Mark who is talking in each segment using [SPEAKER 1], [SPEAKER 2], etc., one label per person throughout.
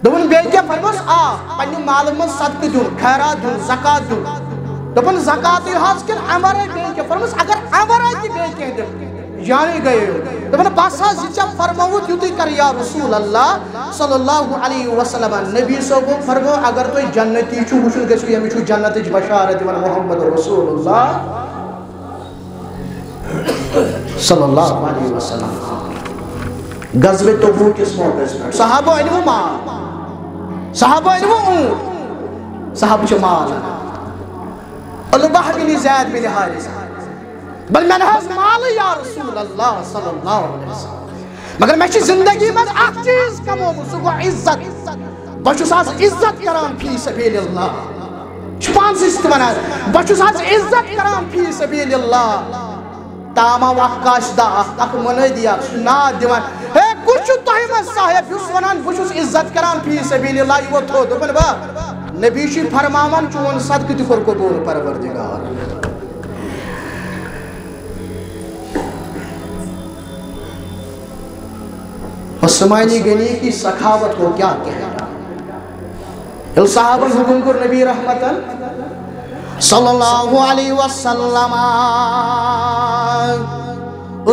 [SPEAKER 1] دپن بیٚیہِ کیٛاہ فرموس پننہِ مالہٕ منٛز صدقہٕ دیُن خیرات دیُن زکات دیُن دپن زکاتٕے حظ کِنہٕ اَمہِ ورٲے بیٚیہِ کیٚنٛہہ فرموس اگر اَمہِ ورٲے تہِ بیٚیہِ کیٚنٛہہ دِم جانے گٔیو دپن بس حظ یہِ ژےٚ فرمووُتھ یُتُے کر یا رسول اللہ صلی اللہ علیہ وسلم نبی صٲبو فرمو اگر تُہۍ جنتی چھُو وٕچھُن گٔژھِو ییٚمِس چھُ جنتٕچ بشارت دِوان محمد رسول اللہ صلی اللہ علیہ وسلم غزوہ تبوکِس موقعس پٮ۪ٹھ صحابو أنِوٕ مال صحابو أنِوٕ اوٗنٹ صحابہٕ چھِ مال عُتبہ بن زید بن حارثہ بل میں نے حض مال یا رسول اللہ صلی اللہ علیہ وسلم مگر میں چھ زندگی میں اخ چیز کمومُت سُہ گوٚو عزت بہٕ چھُس آز عزت کران فی سبیل اللہ چھُ پانسٕے سۭتۍ ونان بہٕ چھُس آز عزت کران فی سبیل اللہ تام آو اکھ کاشدہ اکھ مُنٲدی اکھ سُہ چھُ ناد دِوان ہے کُس چھُ تۄہہِ منٛز صاحب یُس ونان بہٕ چھُس عزت کران فی سبیل اللہ یہِ ووت تھوٚد دوٚپُن بہٕ نبی چھُ فرماوان چون صدقہٕ تہِ کوٚر قبوٗل پروردگار عثمانی غنی کی سخاوت کو کیا کہنا یل صحابن حکم کر نبی رحمتن صلی اللہ علیہ وسلم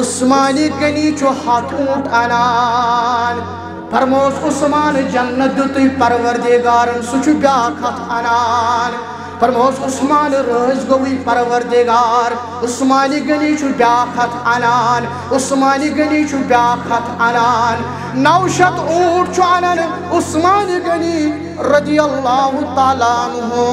[SPEAKER 1] عثمانی غنی چھو ہاتھ اونٹ انان فرموس عثمان جنت دیُتُے پروردگارن سُہ چھُ بیاکھ ہتھ انان فرموس عثمان رٲضۍ گوٚوٕے پروردگار عثمانی غنی چھُ بیاکھ ہتھ انان عثمانی غنی چھُ بیاکھ ہتھ انان 900 اونٹ چھُ انان عثمانی غنی رضی اللہ تعالیٰ عنہ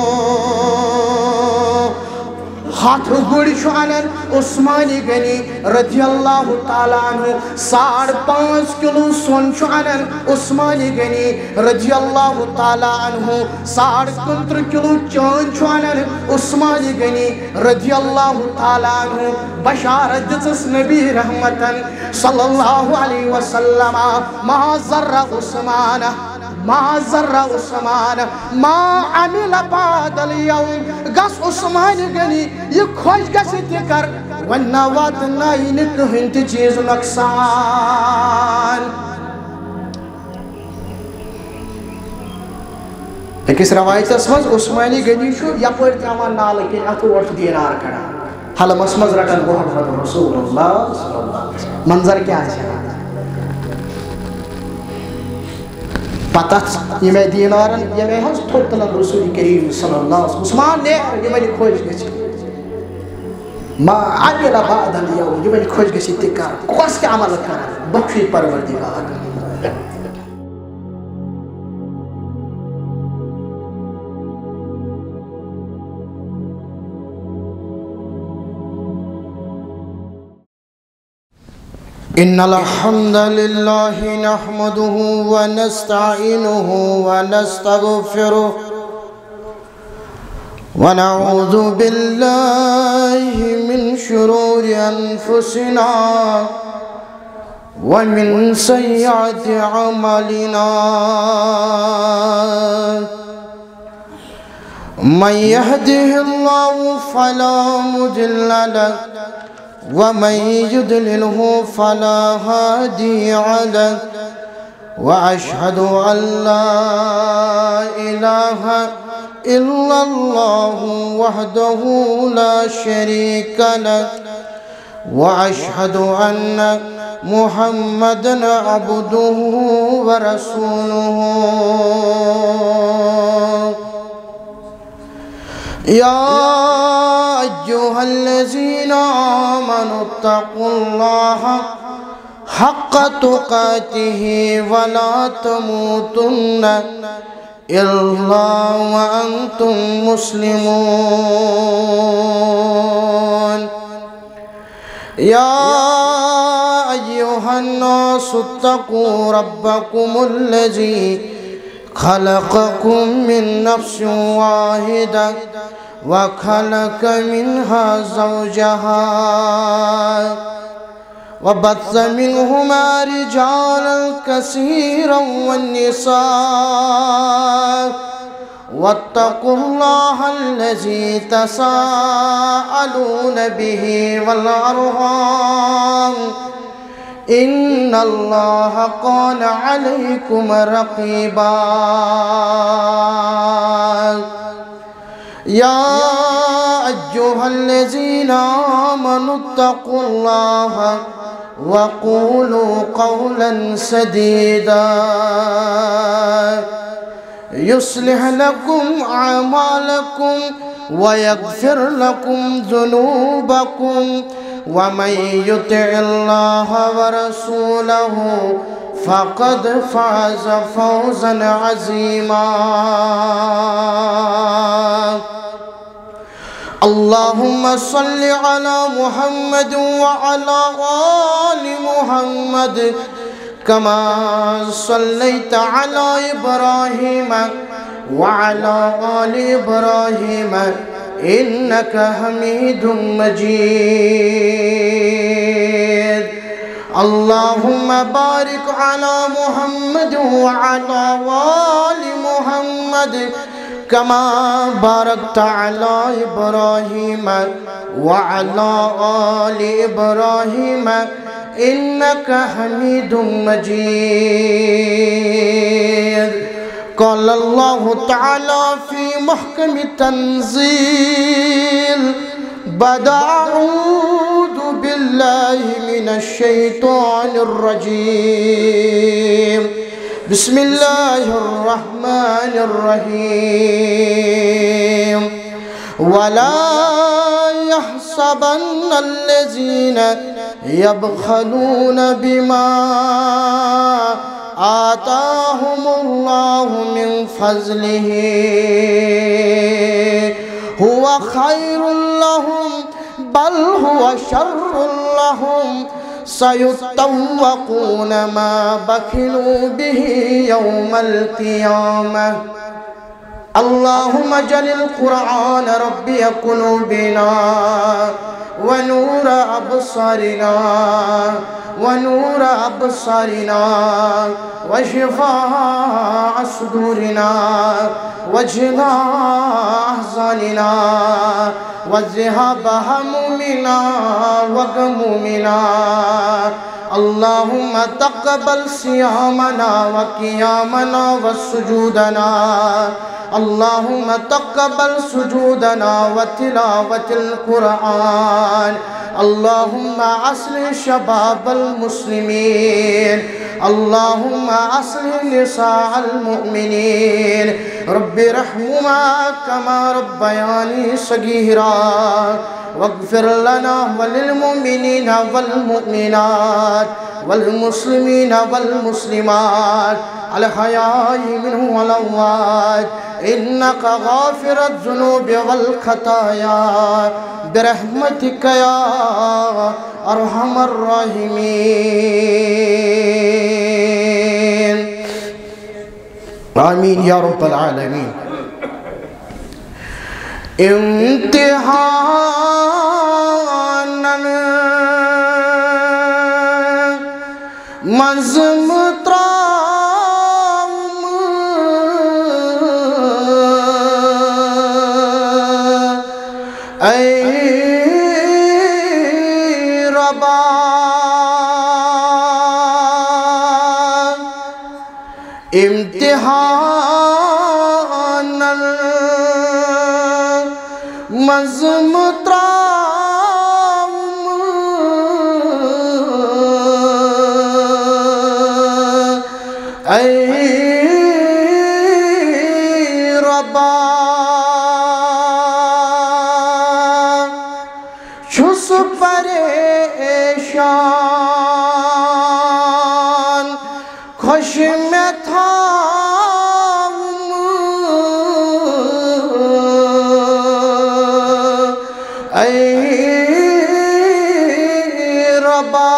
[SPEAKER 1] ہاتھ گُڑۍ چھُ انان عثمانی غنی رضی اللہ تعالیٰ عنہ 5.5 کلو سۄن چھُ انان عثمانی غنی رضی اللہ تعالیٰ عنہ 25 کلو چاند چھُ انان عثمانی غنی رضی اللہ تعالیٰ عنہ بشارت دِژٕس نبی رحمتن صلی اللہ علیہ وسلم ما ضر عثمان ما ضر عثمان ما عمل بعد اليوم گس عثمان غنی یہ خوش گژھِ تہِ کر وۄنۍ نہ واتنایہِ نہٕ کٕہٕنۍ تہِ چیٖز نۄقصان أکِس روایتس منٛز عثمانی غنی چھُ یپٲرۍ ترٛاوان نالہٕ کِنۍ اَتھ 8 دینار کڑان حلمس منٛز رٹان محمد رسول اللہ صلی اللہ علیہ وسلم منظر کیٛاہ چھِ پتہ یمے دینارن یمے حظ تھوٚد تُلان رسول کریم صلی اللہ علیہ وسلم عثمان نیرِ یمن خۄش گژھِ ما عمل بعد اليوم یمن خۄش گژھِ تہِ کر کۄس تہِ عمل کر بخشی پروردگار إن الحمد لله نحمده ونستعينه ونستغفره ونعوذ بالله من شرور أنفسنا ومن سيئات أعمالنا من يهده الله فلا مضل له ومن يضلله فلا هادي له وأشهد أن لا إله إلا الله وحده لا شريك له وأشهد أن محمدًا عبده ورسوله يا أيها الذين آمنوا اتقوا الله حق تقاته ولا تموتن إلا وأنتم مسلمون يا أيها الناس اتقوا ربكم الذي خلقكم من نفس واحدة وخلق منها زوجها وبث منهما رجالا كثيرا والنساء واتقوا الله الذي تساءلون به والأرحام إن الله كان عليكم رقيبا يا أيها الذين آمنوا اتقوا الله وقولوا قولا سديدا يصلح لكم أعمالكم ويغفر لكم ذنوبكم ومن يطع الله ورسوله فقد فاز فوزا عظيما اللهم صل على محمد وعلى آل محمد كما صليت على إبراهيم وعلى آل إبراهيم إنك حميد مجيد اللهم بارك على محمد وعلى آل محمد كما باركت على إبراهيم وعلى آل إبراهيم إنك حميد مجيد قال الله تعالى في محكم التنزيل بعد أعوذ بالله من الشيطان الرجيم بسم الله الرحمن الرحيم ولا يحسبن الذين يبخلون بما آتاهم الله من فضله هو خير لهم بل هو شر لهم سيطوقون ما بخلوا به يوم القيامة اللهم اجعل القرآن ربي قلوبنا ونور أبصارنا وشفاء صدورنا وجلاء أحزاننا وذهاب همومنا وغمومنا اللهم تقبل صيامنا وقيامنا وسجودنا اللهم تقبل سجودنا وتلاوة القرآن اللهم أصلح شباب المسلمين اللهم أصلح نساء المؤمنين رب ارحمهما كما ربياني صغيرا واغفر لنا وللمؤمنين والمؤمنات والمسلمين والمسلمات الأحياء منهم والأموات إنك غافر الذنوب والخطايا برحمتك يا أرحم الراحمين آمين يا رب العالمين امتحان مزم ترام اے ربا امتحان مزم ترام اے ربا چھس پریشان خوش میں تھا اے ربا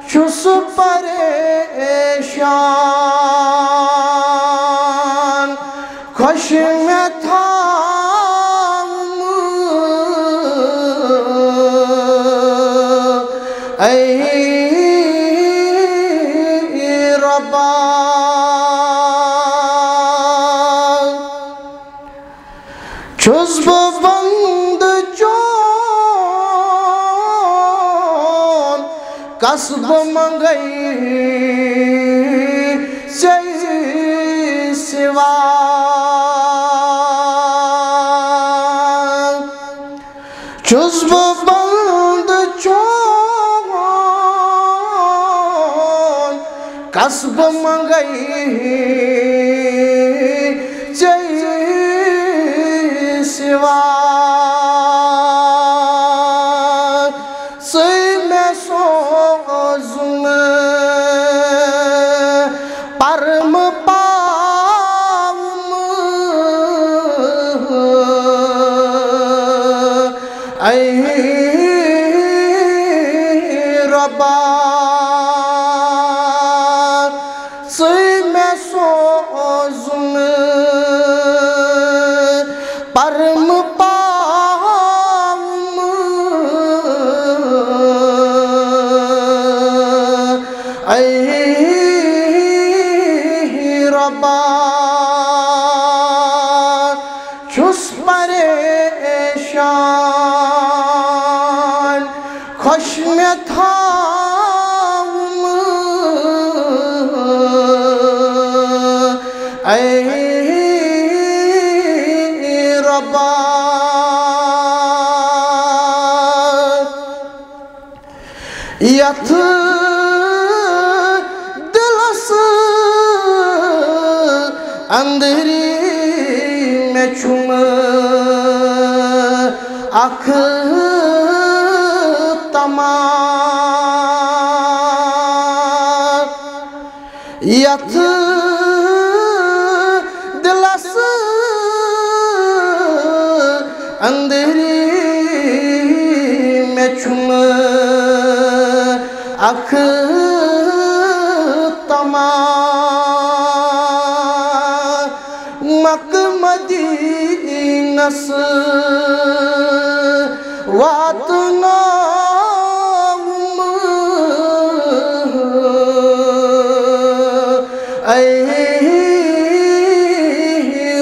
[SPEAKER 1] چھس پریشان خوش میں تھا اے ربا چھس بند جو قصب منگئی چئی سوا چسب بند چون قصب منگئی چئی سوا پرم پاؤم اے ربا سی میں سوزم پرم پاؤم اے ربا چھس پریشان خوش میں تھاؤم اے ربا یتھ دلس اندری میں چھم اکھ تمام یتھ دلس اندری میں چھم اکھ تمام مک مدینس واتناؤم اے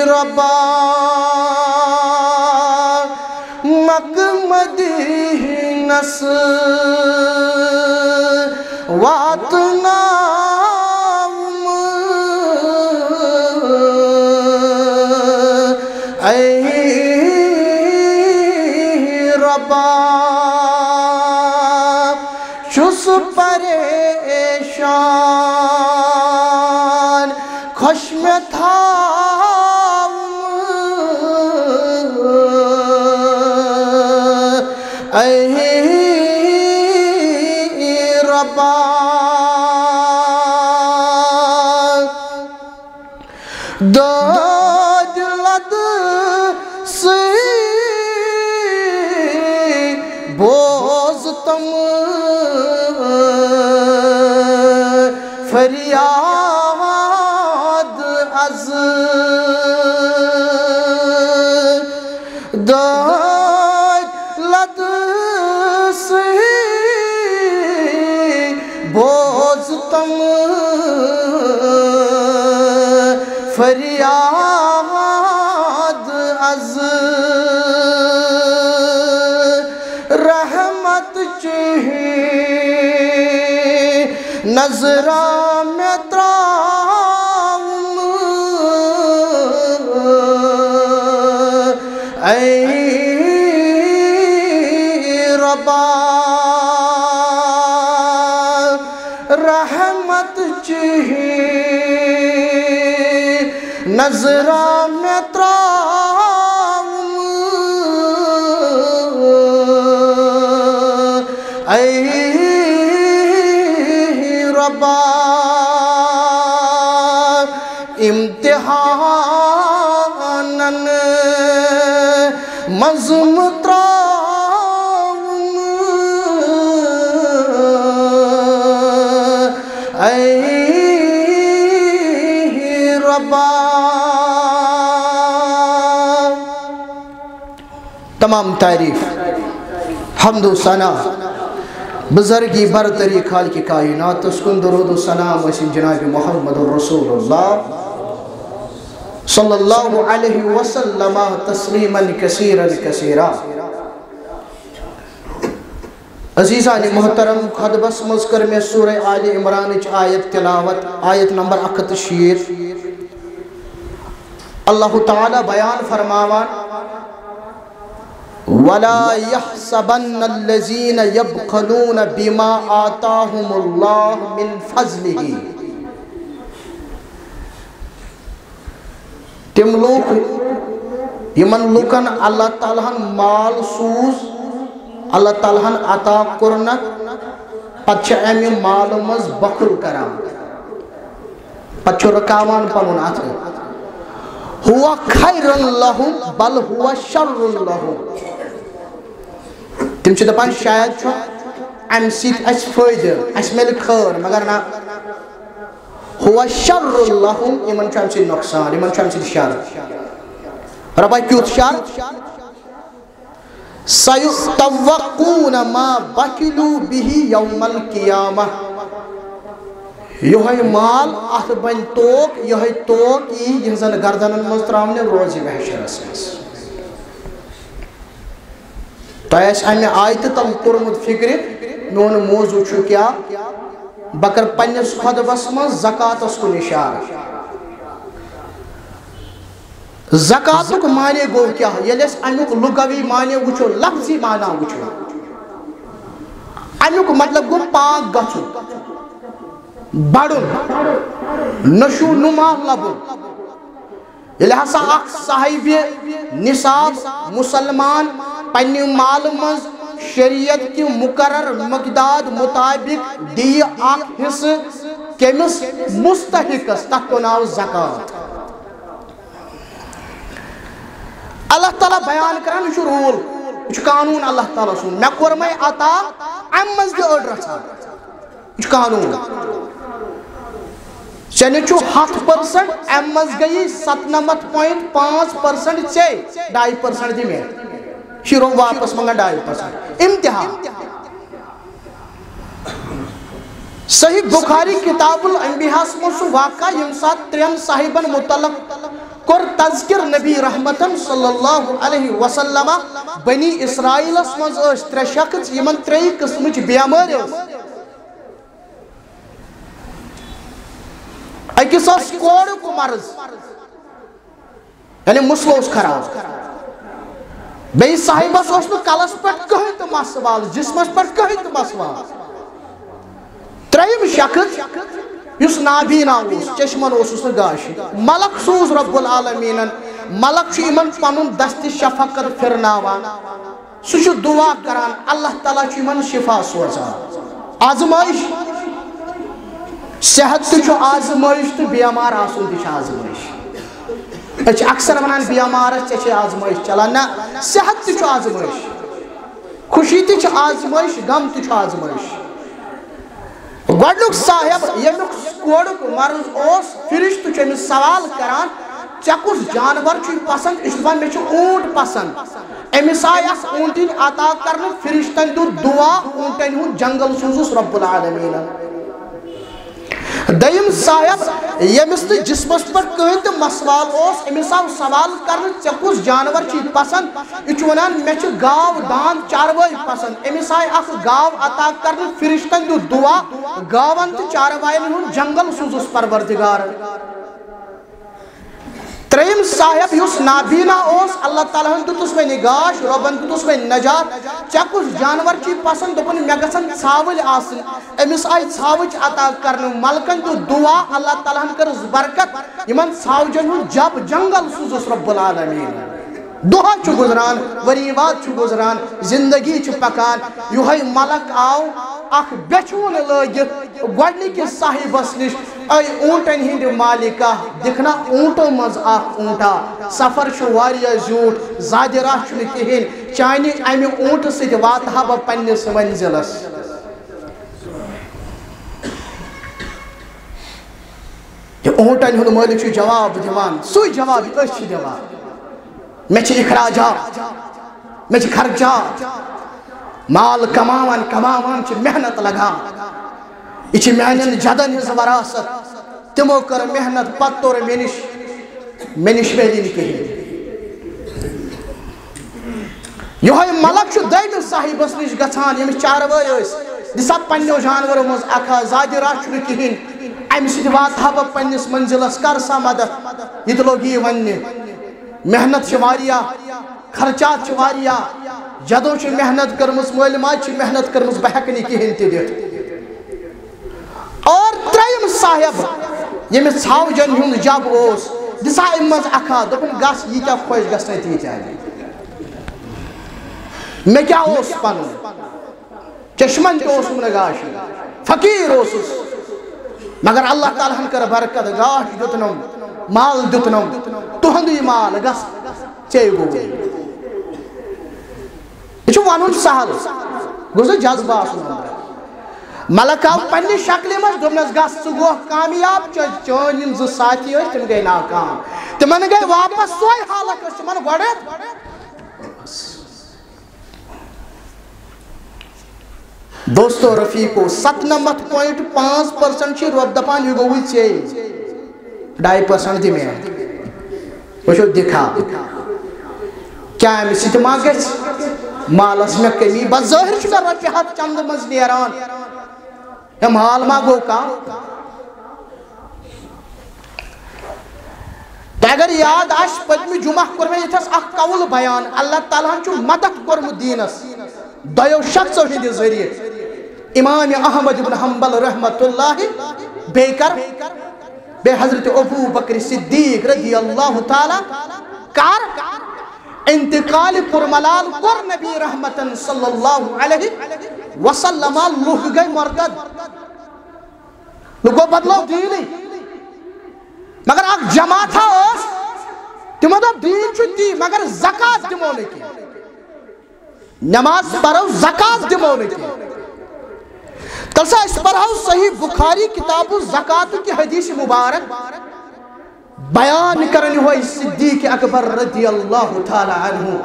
[SPEAKER 1] ربا مک مدینس واتناؤم اے ربا چھس پریشان خوش میں تھاؤم اے ربا داد لد سی بوز تم فریاد از داد لد سی بوز تم فریاد از رحمت چاہیے نظرہ میں تراؤم اے ربا رحمت چاہیے نظرہ میں تراؤم اے ربا امتحانن مزم تراؤم اے ربا تمام تعریف حمد و ثنا بزرگی برتری خالق کائنات اسکن درود و سلام وسیم جناب محمد رسول اللہ صلی اللہ علیہ وسلم تسلیما کثیرا کثیرا عزیزان محترم خطبس مز کر میں سورہ آل عمران آیت تلاوت آیت نمبر 160 اللہ تعالی بیان فرماوان وَلَا يَحْسَبَنَّ الَّذِينَ يَبْخَلُونَ بِمَا آتَاهُمُ اللَّهُ مِنْ فَضْلِهِ تم لوگ یمن لوکن اللہ تعالیٰ مال سوز اللہ تعالیٰ عطا کرنک پتہ امی مال مز بخل کران پتہ رکاوان پنن اتھ ہوا خیر لہم بل ہوا شر لہم تم چھ دپان شاید چھو ام سیت اس فائدہ اس مل خیر مگر نا ہوا شر لہم یمن چھ ام سیت نقصان یمن چھ ام سیت شر ربا کیوت شر سَيُطَوَّقُونَ مَا بَكِلُوا بِهِ يَوْمَ الْقِيَامَةِ یہی مال ات بن توک یہی توک یہزن گردنن مز تراؤنے روزی محشر اسمس تو ایس امی آیت تم ترمد فکر میون موضوع چھو کیا بکر پنیس خطبس مز زکاة اس کو نشار زکاة کو معنی گو کیا یلیس امیوک لغوی معنی وچو لفظی معنی وچو امیوک مطلب گو پاک گچو بڑن نشو نما لبن لہذا اک صاحب نصاب مسلمان پنی مال مز شریعت کی مقرر مقداد مطابق دی اک حص کمس مستحقس تک کو ناو زکاة اللہ تعالیٰ بیان کران یہ رول یہ قانون اللہ تعالیٰ سن میں کورمے عطا امز دی اڑ رچھا یہ قانون چنی چھو 7% امز گئی 97.5% چے 2% دی میں شیروں واپس منگا 2% امتحان صحیح بخاری کتاب الانبیاء سمسو واقع یمسات ترین صاحبن متعلق کر تذکر نبی رحمتن صلی اللہ علیہ وسلم بنی اسرائیل اسمز اس ترے شخص یمن ترے قسمچ بیامار اس اکس اس کوڑ کو مرض یعنی مسلوس خراب بی صاحبہ سوچ نو کلس پر کہیں تو مسوال جسمس پر کہیں تو مسوال تریم شخص یس نابینا اس چشمن اس گاشی ملک سوز رب العالمین ملک چھ ایمن پنن دست شفقت پھرناوان سہ چھ دعا کران اللہ تعالیٰ چھ ایمن شفا سوزان آزمائش صحت تہ چھ آزمائش تو بیمار آسن تہ چھ آزمائش اچھ اکثر ونان بیمار چھ آزمائش چلان نا صحت تہ چھ آزمائش خوشی تہ چھ آزمائش غم تہ چھ آزمائش گوڑنک صاحب یمک کوڑک مرض اوس فرشت چھ سوال کران چکس جانور چھ پسند اس میں چھ اونٹ پسند امس آئی اس اونٹن عطا کرنے فرشتن دو دعا اونٹن ہوں جنگل سوزس رب العالمین دیم صاحب یمس تو جسمس پر کہیں تو مسوال اوس امس آو سوال کرنے چکس جانور چھ پسند یہ ونان میں چھ گاو دان چاروائی پسند امس آئی اس گاو عطا کرنے فرشتن دو دعا گاون تو چاروائن ہوں جنگل سوزس پروردگار تریم صاحب یس نابینا اوس اللہ تعالیٰ ہن دتس میں نگاش ربن دتس میں نجات چکس جانور چی پسند دپن مے گژھن ژھاوٕلۍ آسن امس آئی ژھاوٕج عطا کرنہ ملکن تو دعا اللہ تعالیٰ ہن کرس برکت یمن ژھاوجن ہن جب جنگل سوزس رب العالمین دعا چھ گزران وریوات چھ گزران زندگی چھ پکان یہ ملک آو اخ بیچون لگت گوڑنکس صاحبس نش اے اونٹن ہند مالکہ دکھنا اونٹو مز اخ اونٹا سفر چھ واریاہ زیوٹ زیادہ راہ چھ کہین چانہ امہ اونٹ سۭتۍ واتہا بہ پننس منزلس یہ اونٹن ہند مالک چھ جواب دیوان سوی جواب أسۍ چھ دیوان میں چھ اخراجات میں چھ خرچات مال کماوان کماوان چھ محنت لگا یہ چھ میانن جدن ہز وراثت تمو کر محنت پتہ اور منش میلی کہیں یہ ملک دم صاحبس نش گھان یمس چاروٲے دسا پنو جانورو مز اکھا زیادہ رش کہین امہ سۭتۍ واتہا بہ پننس منزلس کر سا مدد یہ لوگ یہ ون محنت واریاہ خرچات واریاہ جدو محنت کرمس مول ماج محنت کرمس بہ ہیکہ نہٕ کہین تہِ دِتھ اور ترٛیِم صاحب ییٚمِس ژھاوجن ہُنٛد جب اوس دسا امہِ منٛز اکھا دوٚپُن گژھ ییٖتیاہ خۄش گژھنَے تیٖتیاہ مےٚ کیٛاہ اوس پنُن چشمن تہِ اوسُم نہٕ گاشہِ فقیٖر اوسُس مگر اللہ تعالیٰ ہن کٔر برکت گاش دیُتنم مال دیُتنم تُہُنٛدُے مال گژھ ژے گوٚوُے یہ چھُ ونُن سہل گوٚژھ نہٕ جذبہٕ آسُن ملک آو پننہِ شکلہِ منٛز دوٚپنس گژھ ژٕ گوٚوکھ کامیاب چٲنۍ یِم زٕ ساتھی ٲسۍ تِم گٔے ناکام تِمن گٔے واپس سۄے حالت ٲس تِمن گۄڈٕنٮ۪تھ دوستو رفیقو 97.5% رب دپان یہ گوٚوُے ژے 2% دِ مےٚ وٕچھو دِکھا کیٛاہ امہِ سۭتۍ ما گژھِ مالس مےٚ کمی بظٲہر چھُ مےٚ رۄپیہِ ہتھ چندٕ منٛز نیران یا مال ما گوٚو کانٛہہ تۄہہِ اگر یاد آسہِ پٔتمہِ جمعہ کوٚر مےٚ ییٚتھس اکھ قول بیان اللہ تعالیٰ ہن چھُ مدد کوٚرمُت دیٖنس دۄیو شخصو ہٕنٛدِ ذٔریعہٕ امام احمد ابن حنبل رحمت اللہ بیٚیہِ حضرت ابو بکر صدیق رضی اللہ تعالیٰ کر انتقال پُرملال کوٚر نبی رحمتن صلی اللہ علیہ وسلم لُکھ گٔے مرتد لُکو بدلو دیٖنٕے مگر اکھ جماعتھا ٲس تِمو دوٚپ دیٖن چھُ تی مگر زکات دِمو نہٕ کینٛہہ نماز پرو زکات دِمو نہٕ کینٛہہ تلسا اس پڑھو صحیح بخاری کتاب الزکات کی حدیث مبارک بیان کرنے ہوئی صدیق اکبر رضی اللہ تعالی عنہ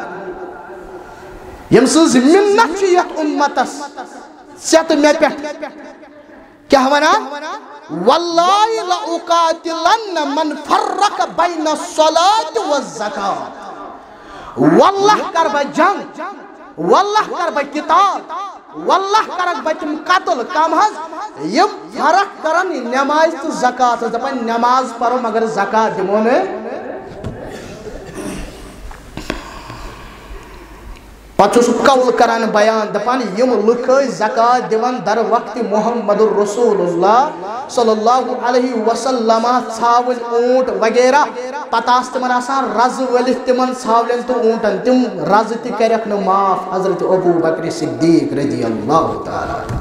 [SPEAKER 1] یمسز منت چیت امتس سیت میں پیٹ کیا ہونا واللہ لأقاتلن من فرق بین الصلاة والزکاة واللہ کربا جنگ واللہ کربا کتاب واللہ کرک بچم قتل کم حض یم فرق کرن نماز تو زکات دپن نماز پرو مگر زکات دمو نے پتہ سو قول کران بیان دپان یم لُکھ زکات دیوان در وقت محمد رسول اللہ صلی اللہ علیہ وسلم ژھاوٕلۍ اونٹ وغیرہ پتہ آس تمن آسان رز ؤلِتھ تمن ژھاوٕلٮ۪ن تہٕ اونٹن تم رز تہِ کریکھ نہٕ معاف حضرت ابو بکر صدیق رضی اللہ تعالی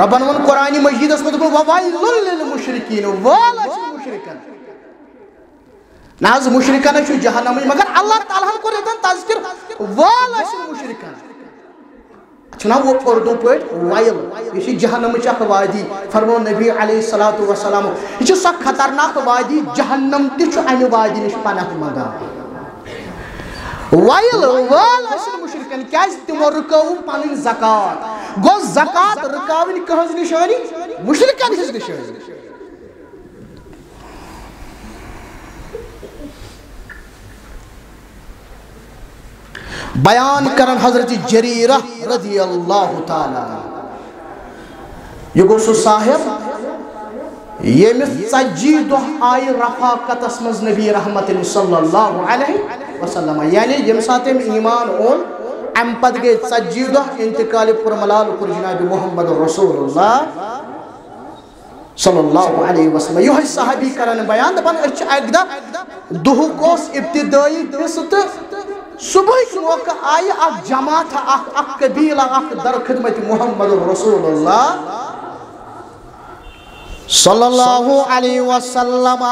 [SPEAKER 1] ربن ون قرآن مجیدس میں دپن وویل للمشرکین وال ٲسۍ مشرکن ناز مشرکان چھُ جہنم مگر اللہ تعالیٰ ہن کوٚر ییٚتٮ۪ن تذکر وال ٲسۍ مشرکن چھُنا اردو پٲٹھۍ وایل یہ چھِ جہنمٕچ اکھ وادی فرمو نبی علیہ الصلوۃ والسلام یہ چھِ سۄ خطرناک وادی جہنم تہِ چھُ امہِ وادی نِش پناہ منگان وایل وال ٲسۍ مشرکن کیازِ تِمو رُکٲو پنٕنۍ زکات گوٚو زکات رُکاوٕنۍ کٕہٕنٛز نِشٲنی مشرکن ہٕنٛز نِشٲنی بیان کرن حضرت جریرہ رضی اللہ تعالی یہ گو سو صاحب یمس 40 دۄہ آئی رفاقتس مز نبی رحمت صلی اللہ علیہ وسلم یعنی یم سات ایمان اون ام پت گئی 40 دۄہ انتقال پُرملال کور جناب محمد رسول اللہ صلی اللہ علیہ وسلم یہ صحابی کرن بیان دپان اچھ اک دۄہُک اوس ابتدائی حصہٕ تہٕ صبح موقع آئی اک جماعت اک قبیلہ اک در خدمت محمد رسول اللہ صلی اللہ علیہ وسلم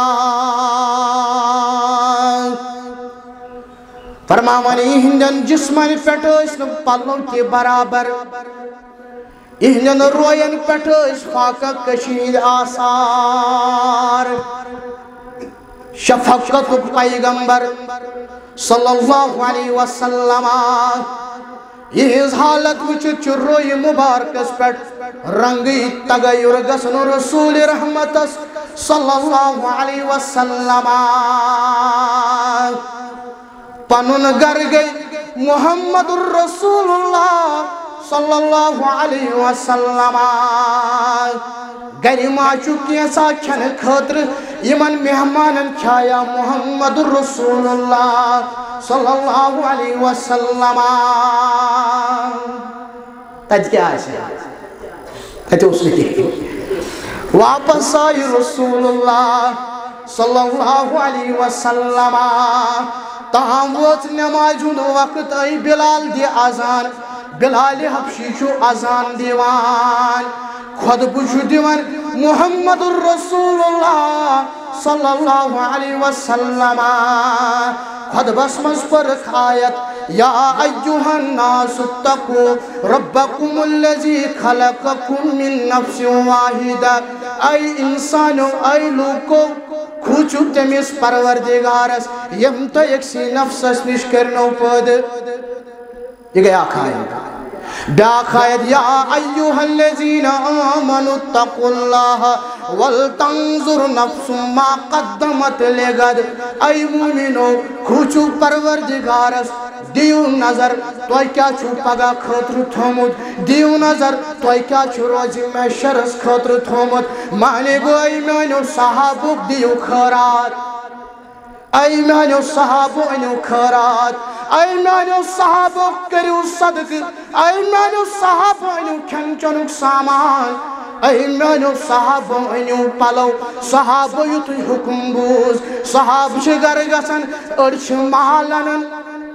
[SPEAKER 1] فرماوانی ہندن جسمن پیٹھ ٲسۍ پلو تہِ برابر اہندن روین پیٹھ ٲسۍ فاقہ کشید آثار شفقت پیغمبر صلی اللہ علیہ وسلم یہ حالت وچ روی مبارکس پیٹھ رنگی تغیر گسن رسول رحمتس صلی اللہ علیہ وسلم پنن گر گئی محمد الرسول اللہ صلی اللہ علیہ وسلم گری ماچو کیسا کھن خطر یمن مہمانن کھایا محمد الرسول اللہ صلی اللہ علیہ وسلم تج کیا ہے تج اس نے واپس آئی رسول اللہ صلی اللہ علیہ وسلم تاہم وقت نماز ہند وقت آئی بلال دی آزان بلال حبشی چھو آزان دیوان خطب چھو دیوان محمد الرسول اللہ صلی اللہ علیہ وسلم خطب اسمس پر آیت یا ایوہ الناس اتقو ربکم اللذی خلقکم من نفس واحدہ اے انسانو اے لوکو کھوچو تمیس پروردگارس یم تو ایک سی نفسس نش کرنو پد یہ گیا کھائیں بیاکھ آیت یا ایوہ الذین آمنوا اتقوا اللہ ولتنظر نفس ما قدمت لغد اے مومنو کھوچو پروردگارس دیو نظر توئی کیا چھو پگا خطر تھومد دیو نظر توئی کیا چھو روزی میں شرس خطر تھومد مانے گو اے مانو صحابک دیو خیرات اے مانو صحابو انو خیرات اے مانو صحابو کریو صدق اے مانو صحابو انو کھن چنک سامان اے مانو صحابو انو پلو صحابو یتوی حکم بوز صحاب چھ گر گسن اڑچ مال انن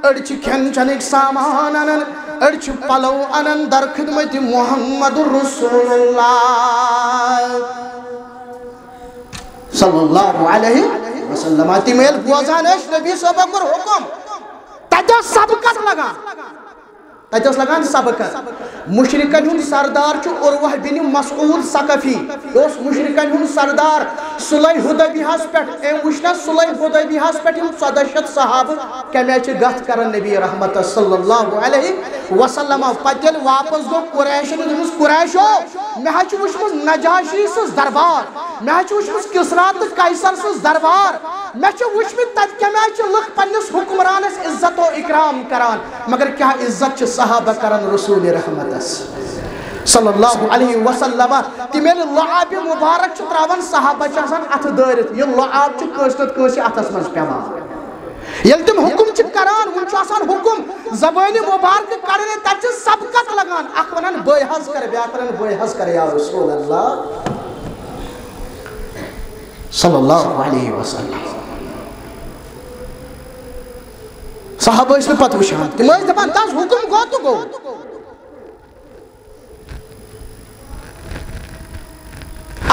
[SPEAKER 1] اڑچ کھن چنک سامان انن اڑچ پلو انن در خدمت محمد رسول اللہ صلی اللہ علیہ وسلم تیمیل بوزان اش نبی صاحب پر حکم تجا سبقت لگا تجا لگان سبقت مشرکن ہن سردار چھ عروہ بن مسعود ثقفی اس مشرکن ہن سردار صلح حدیبیہ پٹھ اے وچھنا صلح حدیبیہ پٹھ 1400 صحابہ کمے چھ گت کرن نبی رحمت صلی اللہ علیہ وسلم پتل واپس گو قریشن دمس قریشو مے ہچ وچھمس نجاشی سس دربار مے ہچ وچھمس کسرا تہ قیصر سس دربار مے چھ وچھمت تت کمے چھ لکھ پنس حکمرانس عزت و اکرام کران مگر کیا عزت چھ صحابہ کرن رسول رحمت صلی اللہ علیہ وسلم تیمیل لعاب مبارک چھ تراون صحابہ چھ آسان اتھ دارت یہ لعاب چھ کشتت کشی اتھس مز پیمان یل تم حکم چھ کران ون چھ آسان حکم زبان مبارک کرنے تچ سبقت لگان اخ ونن بے حض کر بیاکھ ونن بے حض کر یا رسول اللہ صلی اللہ علیہ وسلم صحابہ اس میں پتہ وشان تم ٲسۍ دپان تس حکم گو تو گو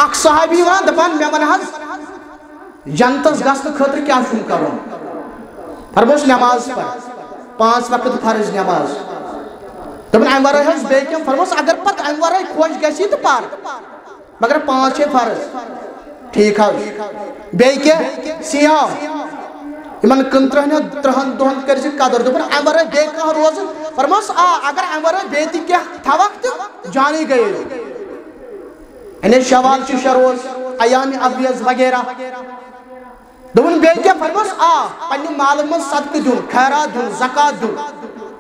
[SPEAKER 1] اخ صحابی ون دپان مے ون حظ جنتس گژھنہٕ خٲطرٕ کیاہ چھُم کرُن فرموس نماز پر 5 وقت فرض نماز دپان امہِ ورٲے حظ بیٚیہِ کینٛہہ فرموس اگر پتہٕ امہِ ورٲے خۄش گژھی تہٕ پر مگر 5 چھے فرض ٹھیک حظ بیٚیہِ کینٛہہ سیام یمن 30 دۄہن کر قدر دپان امہِ ورٲے بیٚیہِ کانٛہہ روزٕ فرموس اگر امہِ ورٲے بیٚیہِ تہِ کینٛہہ تھاوکھ تہٕ جانے گٔیے یعنی شوال چھ 6 روز ایام ابیض وغیرہ دپان بیٚیہِ کینٛہہ فرموس پننہِ مالہٕ منٛز صدقہٕ دیُن خیرات دیُن زکات دیُن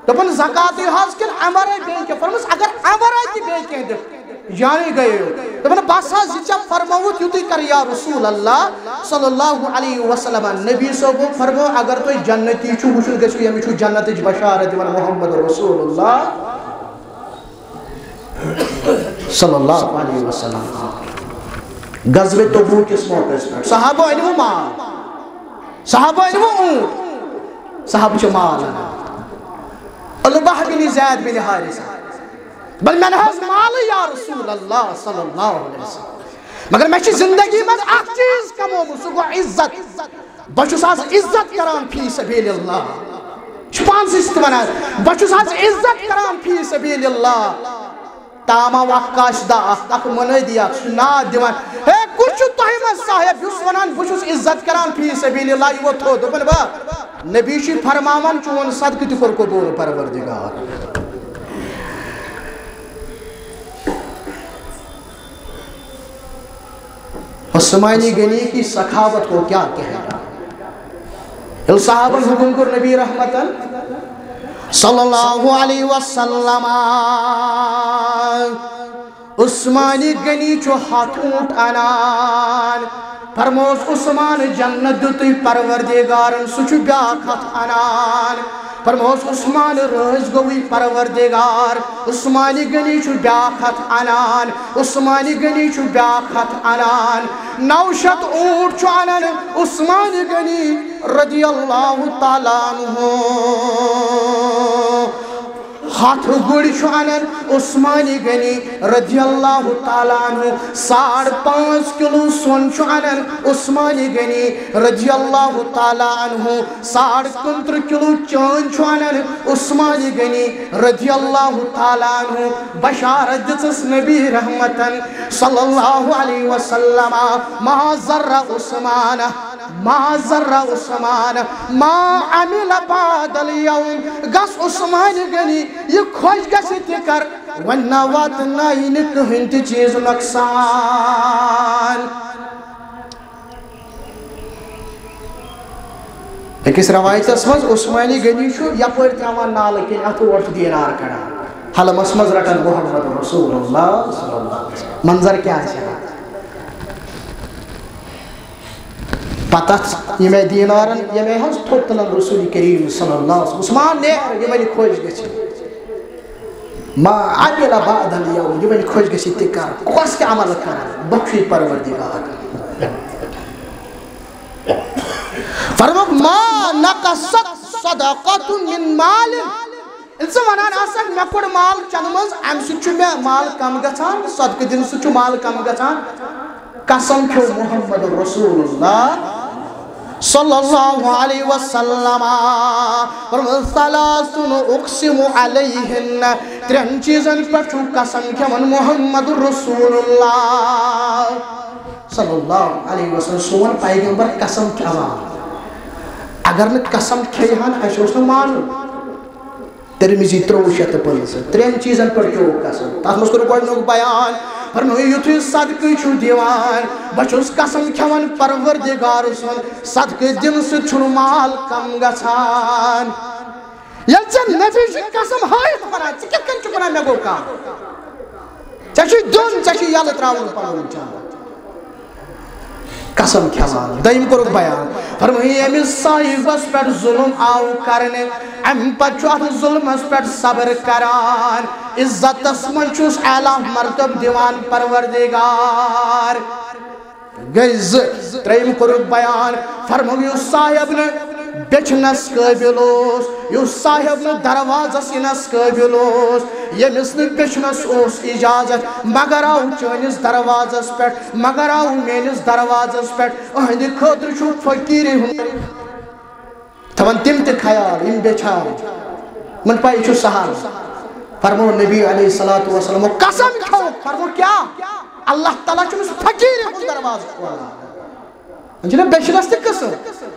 [SPEAKER 1] دپان زکاتے حظ کِنہٕ امہِ ورٲے بیٚیہِ کینٛہہ فرموس اگر امہِ ورٲے تہِ بیٚیہِ کینٛہہ دِکھ جانے گئے دپان بس حظ یہ ژےٚ فرموت یُتُے کر یا رسول اللہ صلی اللہ علیہ وسلم نبی صٲبو فرمو اگر تُہۍ جنتی چھُو وٕچھُن گٔژھِو ییٚمِس چھُو جنتٕچ بشارت دِوان محمد رسول اللہ صلی اللہ علیہ وسلم غزوہ تبوک کس موقعس پہ صحابہ انو مال صحابہ انو اونٹ صحابہ چھِ مال البہ بن زید بن حارثہ بل میں نے حض مال یا رسول اللہ صلی اللہ علیہ وسلم مگر میں زندگی میں اخ چیز کمو سو گو عزت بچس آز عزت کران فی سبیل اللہ پانس استوانا بچس آز عزت کران فی سبیل اللہ تاما وقاش دا اخ منادی اخ ناد دیوان ہے کچھ تۄہہِ منٛز صاحب یُس ونان بہٕ چھُس عزت کران فی سبیل اللہ یہ تھو دوٚپُن با نبی چھُ فرماوان چون صدقہٕ تہِ کوٚر قبوٗل پروردگار عثمانی غنی کی سخاوت کو کیا کہنا یل صحابن حکم کور نبی رحمتن صلی اللہ علیہ وسلم عثمانی غنی چھو ہاتھ اونٹ انان فرموس عثمان جنت دتوی پروردگارن سچ بیاکھ ہاتھ انان فرموس عثمان رز گوی پروردگار عثمانی غنی چھو بیاکھ ہاتھ انان عثمانی غنی چھو بیاکھ ہاتھ انان 900 اونٹ چھو انان عثمانی غنی رضی اللہ تعالیٰ عنہ ہاتھ گوڑی چھو انان عثمانی غنی رضی اللہ تعالیٰ عنہ 5.5 کلو سون چھو انان عثمانی غنی رضی اللہ تعالیٰ عنہ 15.5 کلو چان چھو انان عثمانی غنی رضی اللہ تعالیٰ عنہ بشارت دتس نبی رحمتن صلی اللہ علیہ وسلم ما ذر عثمان ما ذر عثمان ما عمل بعد اليوم گس عثمانی غنی یہ خوش گسی تکر ونہ وات نائی نکہن تی چیز نقصان ایکس روایت اسمز عثمانی غنی چھو یا پر ترامان نالکین اتو ورٹ دینار کڑا حلم اسمز رٹن محمد رسول اللہ صلی اللہ علیہ وسلم منظر کیا ہے پتہ یہ میں دینارن یہ میں ہنس تھوتلن رسول کریم صلی اللہ علیہ وسلم عثمان نے یہ میں خوش گسی ما عمل بعد اليوم یہ میں خوش گسی تکار کس کے عمل کر بخشی پروردگار فرمک ما نقصت صدقات من مال انسان ونان آسان میں کوڑ مال چنمز ام سچو میں مال کم گژھان صدقہ دن سچو مال کم گژھان قسم کھو محمد رسول اللہ صلی اللہ علیہ وسلم ثلاثن اقسم علیہن 3 چیزن پر چھو قسم کھون محمد رسول اللہ صلی اللہ علیہ وسلم سون پیغمبر قسم کھوان اگر نہ قسم کھیہن ایسے اس نے مانو ترمیزی 3 چیزن پر چھو قسم تاس مسکر گوڑنوک بیان فرموئی یتھوی صدقہ چھو دیوان بچوس قسم کھوان پروردگار سن صدقہ دن سے چھن مال کم گژھان یل چن نبی قسم ہائت کران ژٕ کِتھ کٔنۍ چھُکھ ونان مےٚ گوٚو کم ژےٚ چھُے دیُن ژےٚ چھُے یلہٕ تراوُن پنُن جان قسم کھوان دٔیِم کوٚرُکھ بیان فرموئی أمِس صاحبس پٮ۪ٹھ ظلم آو کرنہِ اَمہِ پتہٕ چھُ اَتھ ظلمس پٮ۪ٹھ صبر کران عزتس منٛز چھُس اعلیٰ مرتب دِوان پروردگار گٔے 2 ترٛیٚیِم کوٚرُکھ بیان فرموو یُس صاحب نہٕ بیچھنس قٲبِل اوس یُس صاحب نہٕ دروازس یِنس قٲبِل اوس ییٚمِس نہٕ بیچھنس اوس اجازت مگر آو چٲنِس دروازس پٮ۪ٹھ مگر آو میٲنِس دروازس پٮ۪ٹھ أہنٛدِ خٲطرٕ چھُ فقیٖرِ ہُنٛد تھاوان تِم تہِ خیال یِم بیچھان یِمن پاے یہِ چھُ سہل فرمو نبی علیہ الصلوۃ والسلام قسم کھو فرمو کیا اللہ تعالیٰ چھُ فقیٖرِ ہُنٛد دروازٕ کھولان چھُنہ بیچھنس تہِ قٕسم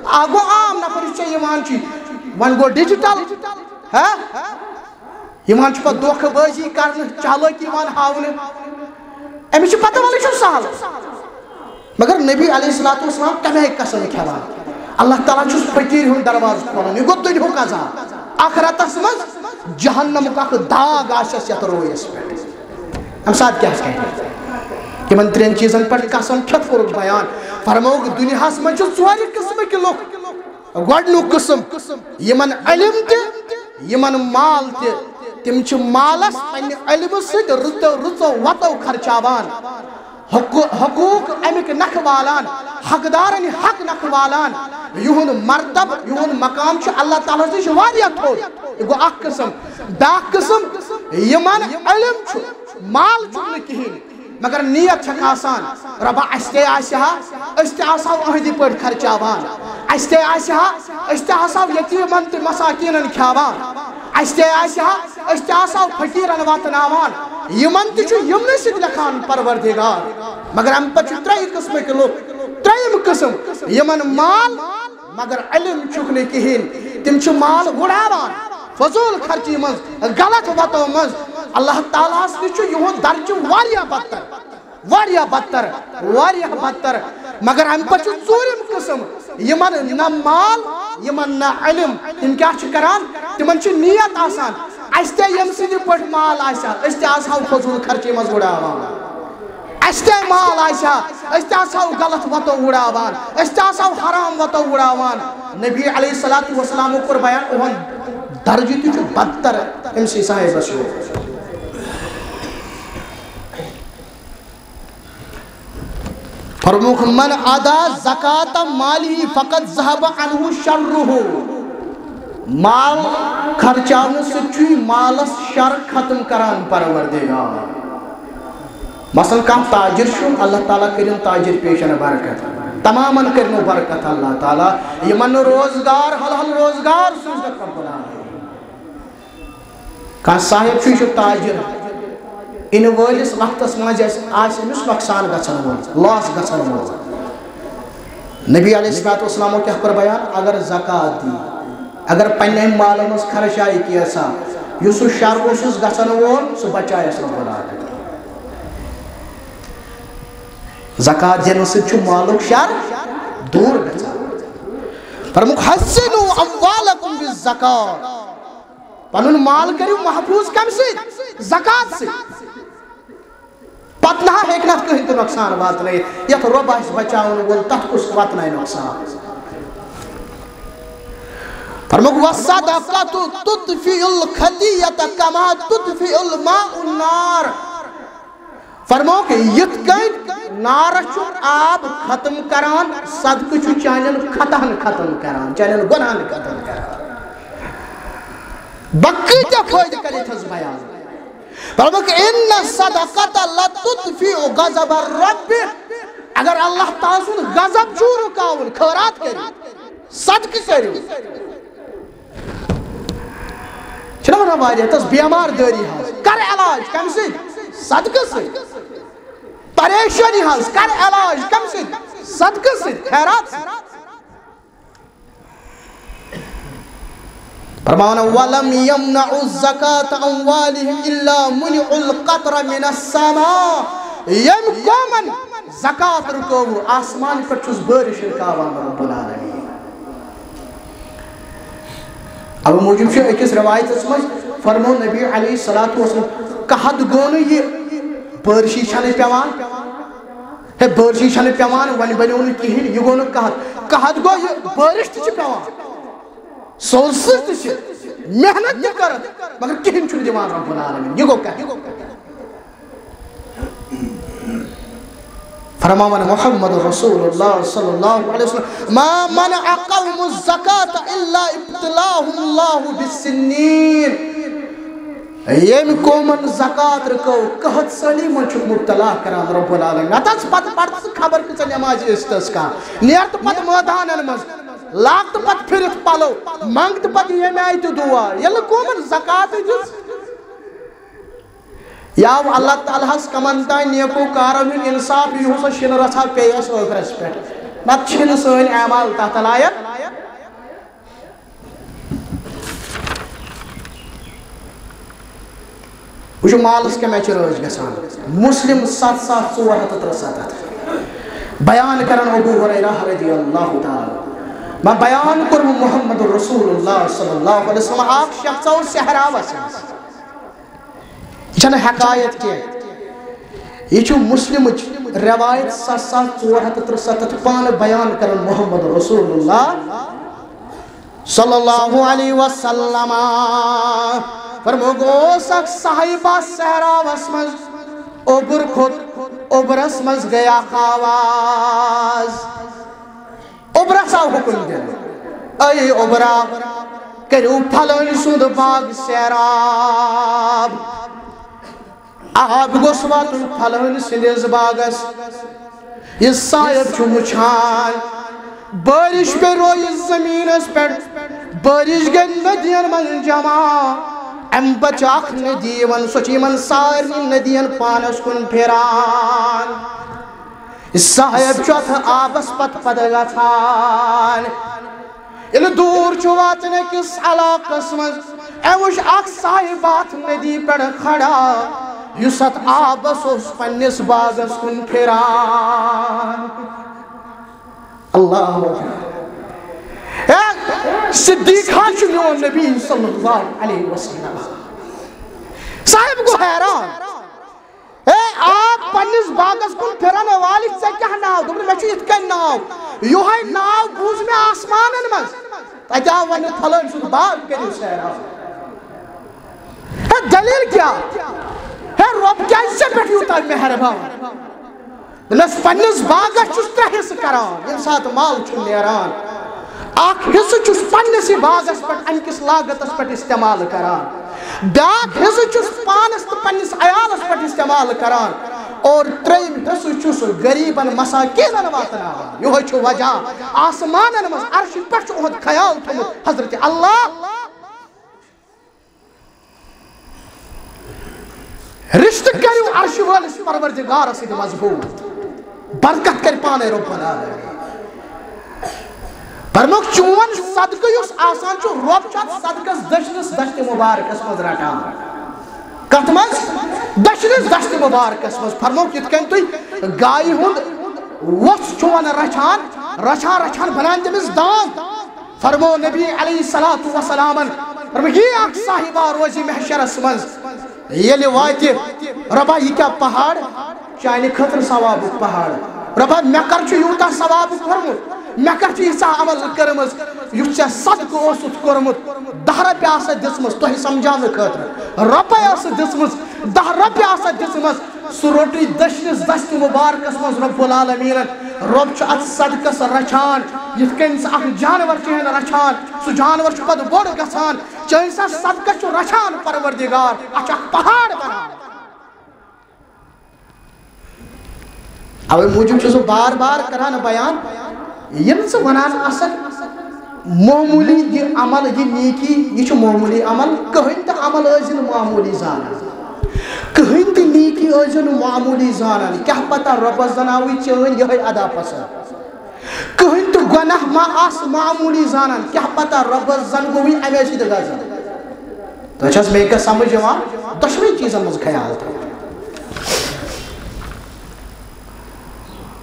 [SPEAKER 1] اکھ گوٚو عام نفر یُس ژےٚ یِوان چھُے وۄنۍ گوٚو ڈِجِٹل یِوان چھُ پتہٕ دھوکہٕ بٲزی کرنہٕ چالٲکی یِوان ہاونہٕ أمِس چھِ پتہ وَلہٕ یہِ چھُ سہل مگر نبی علیہ الصلوۃ والسلام کمہِ آیہِ قسم کھٮ۪وان اللہ تعالیٰ چھُس فقیٖر ہُنٛد دروازٕ کھولان یہِ گوٚو دُنیہُک عذاب آخرتس منٛز جہنمُک اکھ داغ آسٮ۪س یتھ رویس پٮ۪ٹھ اَمہِ ساتہٕ کیٛاہ کرِ یِمن 3 چیٖزن پٮ۪ٹھ قسم کھٮ۪تھ کوٚرُکھ بیان فرمووُکھ دُنیاہس منٛز چھِ 2 قٕسمٕکۍ لُکھ گۄڈنیُک قٕسم یِمن علم تہِ یِمن مال تہِ تِم چھِ مالس پننہِ علمہٕ سۭتۍ رٕژو وَتو خرچاوان حقوٗق امیِکۍ نکھٕ والان حقدارن حق نکھٕ والان یِہُنٛد مرتب یِہُنٛد مقام چھُ اللہ تعالیٰ ہس نِش واریاہ تھوٚد یہِ گوٚو اکھ قٕسم بیٛاکھ قٕسم یِمن علم چھُ مال چھُکھ نہٕ کِہیٖنۍ مگر نیت چھکھ آسان رۄبا اَسہِ تہِ آسہِ ہا أسۍ تہِ آسہو أہنٛدِ پٲٹھۍ خرچاوان اَسہِ تہِ آسہِ ہا أسۍ تہِ آسہو یتیٖمن تہٕ مساکیٖنن کھیاوان اَسہِ تہِ آسہِ ہا أسۍ تہِ آسہو فقیٖرن واتناوان یِمن تہِ چھُ یِمنٕے سۭتۍ لیکھان پروردگار مگر اَمہِ پتہٕ چھِ 3 قٕسمٕکۍ لُکھ 3یِم قٕسم یِمن مال مگر علم چھُکھ نہٕ کِہیٖنۍ تِم چھِ مال وُڑاوان فضوٗل خرچی منٛز غلط وَتو منٛز اللہ تعالیٰ ہس نِش چھُ یِہُنٛد درجہٕ واریاہ بدتر مگر اَمہِ پتہٕ چھُ 4یِم قٕسم یِمن نہ مال یمن نا علم تم کیا کران تمن چھ نیت آسان استے یم سید پٹ مال آسا استے آساو فضول خرچی مز اڑاوان استے مال آسا استے آساو غلط وتو اڑاوان استے آساو حرام وتو اڑاوان نبی علیہ الصلوۃ والسلام کور بیان اون درجہ تہ بدتر امسی صاحب اسو فرموک من ادا زکات مالی فقط ذهب عنه شره مال خرچانے سے چھ مالس شر ختم کران پروردگار مثلا کم تاجر شو اللہ تعالیٰ کرن تاجر پیشن برکت تماما کرنو برکت اللہ تعالیٰ یمن روزگار حلال روزگار سوزت رب العالمین کان صاحب شو تاجر ان ولس وقتس مز آسمس نقصان گژھن وول لاس گژھن وول نبی علیہ الصلوۃ والسلام کیا کر بیان اگر زکات دی اگر پنہ مال مز خرچ آئی کیسا یس شر اوسس گژھن وول سہ بچایس رب العالمین زکات دن سۭتۍ چھُ مالُک شر دور گژھان فرموک حسنوا اموالکم بالزکات پنن مال کریو محفوظ کم سۭتۍ زکات سۭتۍ پتہ نہ ہیٚکہِ نہٕ کٕہٕنۍ تہِ نۄقصان واتنٲیِتھ یتھ رۄب آسہِ بچاوُن وول تتھ کُس واتنایہِ نۄقصان فرموک والصدقۃ تطفئ الخطیۃ کما تطفئ الماء النار فرموک یتھ کٔنۍ نارس چھُ آب ختم کران صدقہ چھُ چانٮ۪ن خطاہن ختم کران چانٮ۪ن گۄناہن ختم کران بہٕ کۭتیاہ فٲیدٕ کرِ یتھس بیان فرموک ان الصدقۃ لتطفئ غضب الرب اگر اللہ تعالیٰ سُنٛد غضب چھُ رُکاوُن خٲرات کٔرِو صدقہ کٔرِو چھُنہ ونان واریاہ تس بیمار دٲری حظ کر علاج کمہِ سۭتۍ صدقہ سۭتۍ پریشانی حظ کر علاج کم سۭتۍ صدقہ سۭتۍ خیرات سۭتۍ فرمانا وَلَمْ يَمْنَعُ الزَّكَاةَ أَمْوَالِهِمْ إِلَّا مُنِعُ الْقَطْرَ مِنَ السَّمَاءِ یم قومن زکات رکوو آسمان پر چھس بارش رکاوان رب العالمین اب موجب چھو ایکس روایت اسمج فرمو نبی علیہ الصلوۃ والسلام کہت گونو یہ بارشی چھنے پیوان ہے بارشی چھنے پیوان ونی بنیون کہین یہ گونو کہت گو یہ بارش تھی پیوان سولسز تھی محنت تھی کرت مگر کہین چھنے دیوان رب العالمین یہ گو کہت فرمانا محمد رسول اللہ صلی اللہ علیہ وسلم ما منع قوم الزکاة الا ابتلاهم اللہ بالسنین یم قومن زکات رکو کہت سلی من چھک مبتلا کران رب العالمین اتس پت پڑت خبر کچھ نماز استس کا نیرت پت میدانن مز لاگت پت پھرت پلو منگت پت یم آیت دعا یل قومن زکات دس یا اللہ تعالیٰ کمنتا نیکو کارن انصاف یہ سا شن رچھا پیس ٲخرس پہ نت چھن سن اعمال تحت لائق وچھو مالس کے میچ روز گسان مسلم 7467 بیان کرن ابو ہریرہ رضی اللہ تعالی میں بیان کروں محمد رسول اللہ صلی اللہ علیہ وسلم آپ شخص اور صحراوس یہ حقائق کی یہ چھو مسلم روایت 7467 پان بیان کرن محمد رسول اللہ صلی اللہ علیہ وسلم فرمو گو سک صاحبہ صحراوس مز اوبر خود اوبرس مز گیا خواز اوبرس آو حکم دل اے اوبرا کرو پھلن سود باغ سیراب آب گوس واتن پھلن سندس باغس یہ صاحب چھو مچھان بارش پہ روی زمینس پہ بارش گئی ندین من جمع ام بچاک ندیون سوچی من سارنی ندین پانس کن پھران صاحب چوتھ آبس پت پدگا تھان یل دور چھو واتنے کس علاقس من ایوش اک صاحبات ندی پڑ کھڑا یوسط آبس اس پنس باغس کن پھران اللہ صدیق ہاں میون نبی صلی اللہ علیہ وسلم. صاحب گو حیران آپ پنس باغس کن پھران والد ژے کیا ناو دوٚپُن مےٚ چھُ یِتھ کٔنۍ ناو یِہوے ناو بوٗز مےٚ آسمانن منٛز تتہِ آو وننہٕ پھلٲنۍ سُنٛد باغ کٔرِو سیران. دلیل کیا رۄب کیازِ ژےٚ پٮ۪ٹھ یوٗتاہ مہربان دوٚپمَس پننِس باغس چھُس 3 حصہٕ کران ییٚمہِ ساتہٕ مال چھُ نیران اکھ حصہٕ چھُس پننِسٕے باغس پٮ۪ٹھ اَمہِ کِس لاگتس پٮ۪ٹھ استعمال کران بیٛاکھ حصہٕ چھُس پانس تہٕ پننِس عیالس پٮ۪ٹھ استعمال کران اور 3 حصہٕ چھُس غریٖبن مساکیٖنن واتناوان. یِہوے چھُ وجہ آسمانن منٛز عرشہِ پٮ۪ٹھ چھُ اُہُنٛد خیال تھوٚمُت حضرت اللہ رشتہٕ کٔرِو عرشہِ وٲلِس پروردگارس سۭتۍ مضبوٗط برکت کر پانے رب العالمین. فرموک چون صدقہ یُس آسان چھُ رب چھُ اتھ صدقس دٔچھنِس دشتہِ مبارکس منٛز رٹان. کتھ منٛز؟ دٔچھنِس دشتہِ مبارکس منٛز. فرموک یِتھ کٔنۍ تُہۍ گایہِ ہُنٛد وۄژھ چھُون رچھان رچھان رچھان بنان تٔمِس دانٛد. فرمو نبی علیہ الصلوۃ والسلامن فرموک یی اکھ صاحبہ روزِ محشرس منٛز ییٚلہِ واتہِ رۄبا یہِ کیٛاہ پہاڑ چانہِ خٲطرٕ ثوابُک پہاڑ. رۄبا مےٚ کر چھُ یوٗتاہ ثواب کوٚرمُت مےٚ کر چھِ ییٖژاہ عمل کٔرمٕژ یُس ژےٚ صدقہٕ اوسُتھ کوٚرمُت 10 رۄپیہِ آسَتھ دِژمٕژ تۄہہِ سمجھاونہٕ خٲطرٕ رۄپے ٲسٕتھ دِژمٕژ 10 رۄپیہِ آسَتھ دِژمٕژ سُہ روٚٹُے دٔچھنِس دشتہِ مبارکس منٛز رب العالمیٖنن. رۄب چھُ اتھ صدقس رچھان یِتھ کٔنۍ سُہ اکھ جانور چھُ رچھان سُہ جانور چھُ پتہٕ بوٚڑ گژھان چٲنۍ سا صدقس چھُ رچھان پروردگار اتھ چھُ اکھ پہاڑ بنان. اوے موٗجوٗب چھُس بہٕ بار بار کران بیان ییٚلہِ ژٕ ونان آسکھ معموٗلی یہِ عمل یہِ نیکی یہِ چھُ معموٗلی عمل کٕہٕنۍ تہِ عمل ٲسۍ نہٕ معموٗلی زانان کٕہٕنۍ تہِ نیکی ٲسۍ نہٕ معموٗلی زانان کیٛاہ پتہ رۄبس زن آوٕے چٲنۍ یِہوٚے ادا پسنٛد. کٕہٕنۍ تہِ گۄناہ ما آسہِ معموٗلی زانان کیٛاہ پتہ رۄبس زن گوٚوٕے اَمے سۭتۍ غضب. تۄہہِ چھا حظ مےٚ کیٛاہ سمجھ یِوان دۄشوٕے چیٖزن منٛز خیال تھاوُن.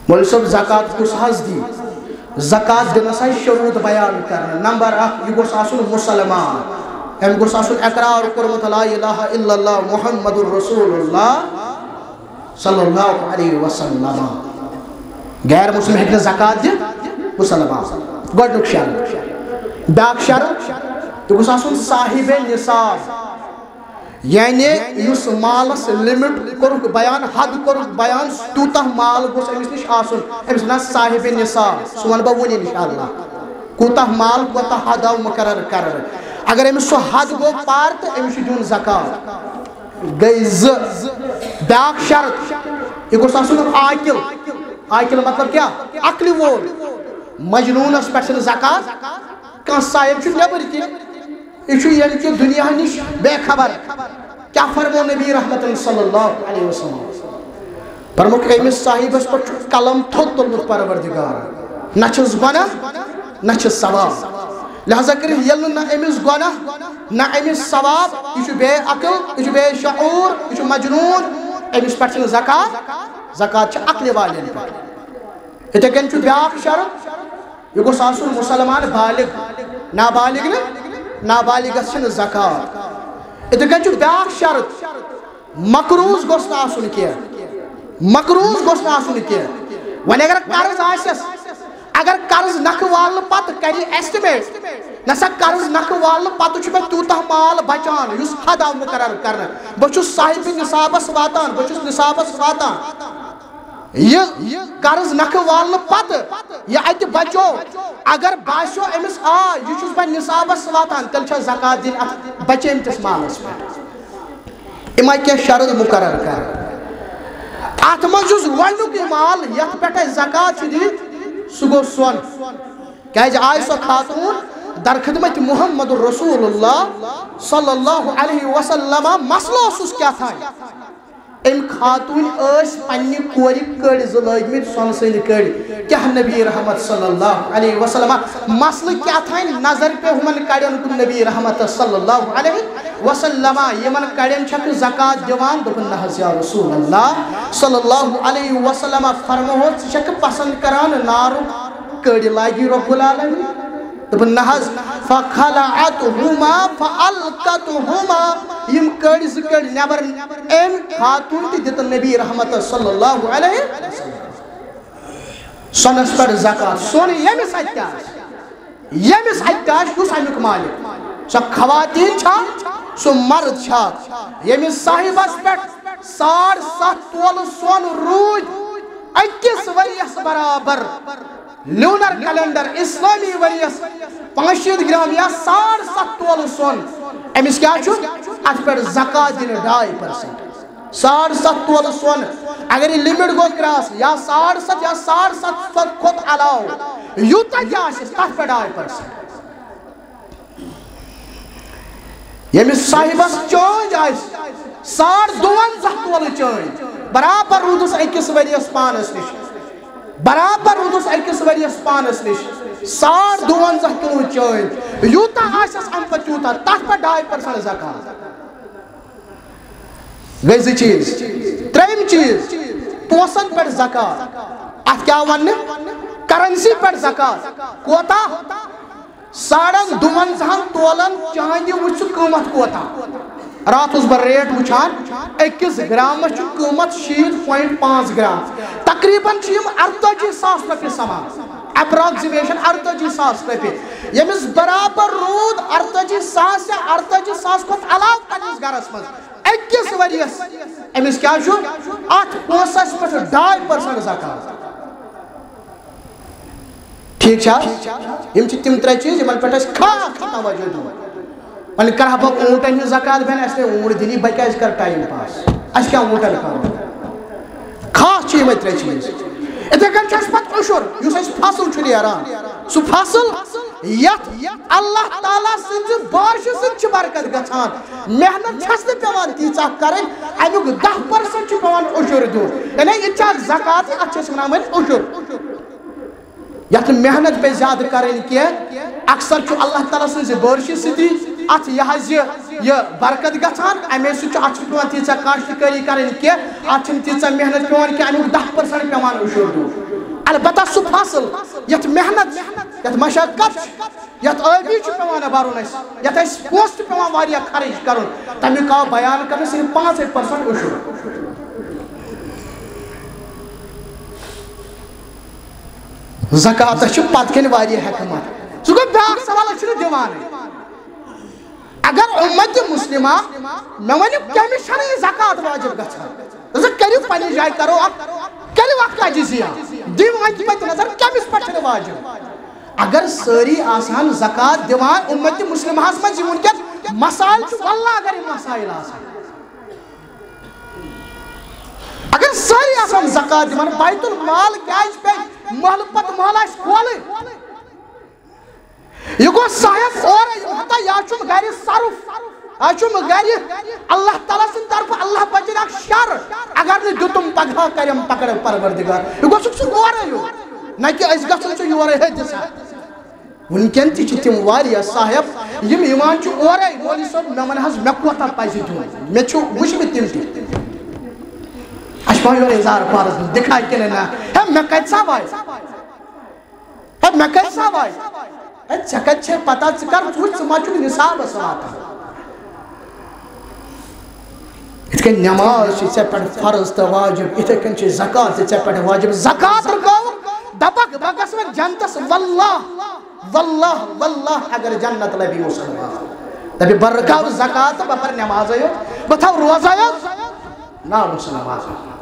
[SPEAKER 1] مولوی صٲب زکات کُس حظ دی زکات دِنس آیہِ شروٗط بیان کرنہٕ. نمبر 1 یہِ گوٚژھ آسُن مُسلمان أمۍ گوٚژھ آسُن اقرار کوٚرمُت لا الہ الا اللہ محمد رسول اللہ صلی اللہ علیہ وسلم. غیر مسلم ہیٚکہِ نہٕ زکات دِتھ مُسلمان گۄڈنیُک شرط. بیٛاکھ شرط یہِ گوٚژھ آسُن صاحبِ نصاب یعنی یُس مالس لِمٹ کوٚرُکھ بیان حد کوٚرُکھ بیان تیوٗتاہ مال گوٚژھ أمِس نِش آسُن أمِس وَنان صاحبِ نصاب سُہ وَنہٕ بہٕ وُنی اِنشاءاللہ کوٗتاہ مال کوٗتاہ حد آو مُقرر کرنہٕ. اگر أمِس سُہ حد گوٚو پار تہٕ أمِس چھُ دیُن زکات گٔے 2. بیٛاکھ شرط یہِ گوٚژھ آسُن عاقل. عاقل مطلب کیٛاہ عقلہِ وول مجنوٗنس پٮ۪ٹھ چھِنہٕ زکات کانٛہہ صاحب چھُ نٮ۪بٕرۍ کِنۍ یہ چھُ ییٚمہِ کہِ دُنیا نِش بے خبر. کیٛاہ فرمو نبی رحمت صلی اللہ علیہ وسلم فرموکھ أمِس صاحبس پٮ۪ٹھ چھُ قلم تھوٚد تُلمُت پروردگارن نہ چھُس گۄناہ نہ چھُس ثواب. لہذا کٔرِتھ ییٚلہِ نہٕ أمِس گۄناہ نہ أمِس ثواب یہِ چھُ بے عقل یہِ چھُ بے شعوٗر یہِ چھُ مجنوٗن أمِس پٮ۪ٹھ چھِنہٕ زکات. زکات چھِ عقلہِ والٮ۪ن پٮ۪ٹھ. یِتھَے کٔنۍ چھُ بیٛاکھ شرط یہِ گوٚژھ آسُن مُسلمان بالغ نابالغ نہٕ نابالغس چھِنہٕ زکات. یِتھَے کٔنۍ چھُ بیٛاکھ شرط مقروض گوٚژھ نہٕ آسُن کینٛہہ مقروض گوٚژھ نہٕ آسُن کینٛہہ. وۄنۍ اگر قرض آسٮ۪س اگر قرض نکھٕ والنہٕ پتہٕ کرِ ایسٹِمیٹ نسا قرض نکھٕ والنہٕ پتہٕ چھُ مےٚ تیوٗتاہ مال بچان یُس حد آو مُقرر کرنہٕ بہٕ چھُس صاحبِ نصابس واتان بہٕ چھُس نصابس واتان. یہ قرض نکھٕ والنہٕ پتہٕ یہِ اتہِ بچو اگر باسیو أمِس یہِ چھُس بہٕ نصابس واتان تیٚلہِ چھےٚ زکات دِنۍ اتھ بچیمتِس مالس پٮ۪ٹھ. یِم آیہِ کینٛہہ شرط مُقرر کرنہٕ. اتھ منٛز یُس گۄڈنیُک یہِ مال یتھ پٮ۪ٹھ اَسہِ زکات چھُ دِنۍ سُہ گوٚو سۄن. کیٛازِ آیہِ سۄ خاتوٗن در خدمت محمد رسول اللہ صلی اللہ علیہ وسلم. مسلہٕ اوسُس کیٛاہ تھانۍ أمۍ خاتوٗنۍ ٲسۍ پننہِ کورِ کٔڑۍ 2 لٲگمٕتۍ سۄنہٕ سٕنٛدۍ کٔڑۍ کیٛاہ نبی رحمت صلی اللہ علیہ وسلم مسلہٕ کیٛاہ تھانۍ نظر پیٚو ہُمن کڑٮ۪ن کُن نبی رحمت صلی اللہ علیہ وسلم یِمن کڑٮ۪ن چھکھ زکات دِوان دوٚپُن نہ حظ یا رسول اللہ صلی اللہ علیہ وسلم فرموہو ژٕ چھکھ پسنٛد کران نارُک کٔڑۍ لاگی رۄب العالمیٖن دپن نحظ فخلعتهما فالقتهما یم کڑ زکڑ نبر ام خاتون تی دتن نبی رحمت صلی اللہ علیہ سونس پر زکات سون یمس اتاش یمس اتاش اس امیک مالک سو خواتین چھا سو مرد چھا یمس صاحبس پر 7.5 تول سون روج 21 وریس برابر لونر کیلنڈر اسلامی وریس 5 گرام یا 7.5 تول سون امس کیا چھو ات پر زکات دن 2.5% 7.5 تول سون اگر یہ لمٹ گو کراس یا 7.5 یا 7.5 کھت علاو یوتا کیا آشیس تات پر 2.5% یمس صاحبس چونج آئیس 2.5 تول چونج برابر رودس 21 وریس پانس نش برابر رودس 21 وریس پانس نش 2.5 تول چونج یوتا آشیس ام پر یوتا تات پر 2.5% زکات گئی چیز تریم چیز پوسن پر زکات ات کیا ون کرنسی پر زکات کوتا 2.5 تولن چاندی وچ قیمت کوتا رات اس بر ریٹ وچھان 21 گرام چھ قیمت 6.5 گرام تقریباً چھ 48,000 روپے سمان اپراکسیمیشن 48,000 روپے یمس برابر رود 48,000 یا 48,000 کھت علاوہ پنس گرس مز 21 وریس امس کیا چھو ات پونسس پر 2.5% زکات ٹھیک چھا یم چھ تم ترے چیز یمن پٹھ اس خاص توجہ دو ون کرہ بہ اونٹن ہن زکات بین اس نے اونٹ دینی بہ کیاز کر ٹائم پاس اس کیا اونٹن کرو خاص چھ یم ترے چیز اتھے کن چھس پت عشر یس اس فصل چھ نیران سو فصل یت اللہ تعالی سنز بارش سن چھ برکت گژھان محنت چھس نہ پیوان تیژا کرن امیک 10% چھ پیوان عشر دیون یعنی یہ چھ زکات ات چھس ونان عشر یت محنت پہ زیادہ کرن کی اکثر چھ اللہ تعالی سنز بارش ستی ات یہ برکت گژھان امی سہ ات پیوان تیژا کاشتکاری کرن کی ات چھ تیژا محنت پیوان کی امیک 10% پیوان عشر دیون البتہ سہ فصل یت محنت یت مشقت یت ابی چھ پیوان برن اس یت اس پوسٹ پیوان واریاہ خرچ کرن تمیک آو بیان کرن صرف 5% عشر زکات چھ پت کن واریاہ حکمت سہ گو بیاکھ سوال چھ دیوان اگر امت مسلمہ میں ونیو کمس چھ یہ زکات واجب گژھان کریو پنہ جائے کرو کریو اکھ تجزیہ دیو وقت نظر کمس پہ واجب اگر ساری آسان زکات دیوان امت مسلمہ مز ونکس مسائل واللہ اگر یہ مسائل آسان اگر ساری آسان زکات دیوان بیت المال کیاز پہ محل پت محل آس کھولے یہ گو صاحب اور ہوتا یا چم گھر صرف آچم گھر اللہ تعالیٰ سن طرف اللہ بچن اک شر اگر نے دتم پگہ کرم پکڑ پروردگار یہ گو سک اور یو نہ کہ اس گژھن چھ یور ہدس ونکن تہ چھ تم واریاہ صاحب یم ایمان چھ اور مولوی صاحب مے ون حظ مے کوتا پزِ دیون مے چھ وچھ تم تہ اشپا یور انذار فارس دکھا کہ نہ ہے مے کت سا وای ہے مے کت سا وای ہے چکت چھ پتہ چ کر وچھ ما چھ نصاب سواتا اتھ نماز چھ پر فرض تو واجب اتھ کن چھ زکات چھ پر واجب زکات رکاو دبک بگس میں جنتس واللہ واللہ واللہ اگر جنت لبی مسلمان دبی برکاو زکات بپر نماز آئیو بتاو روز آئیو نا مسلمان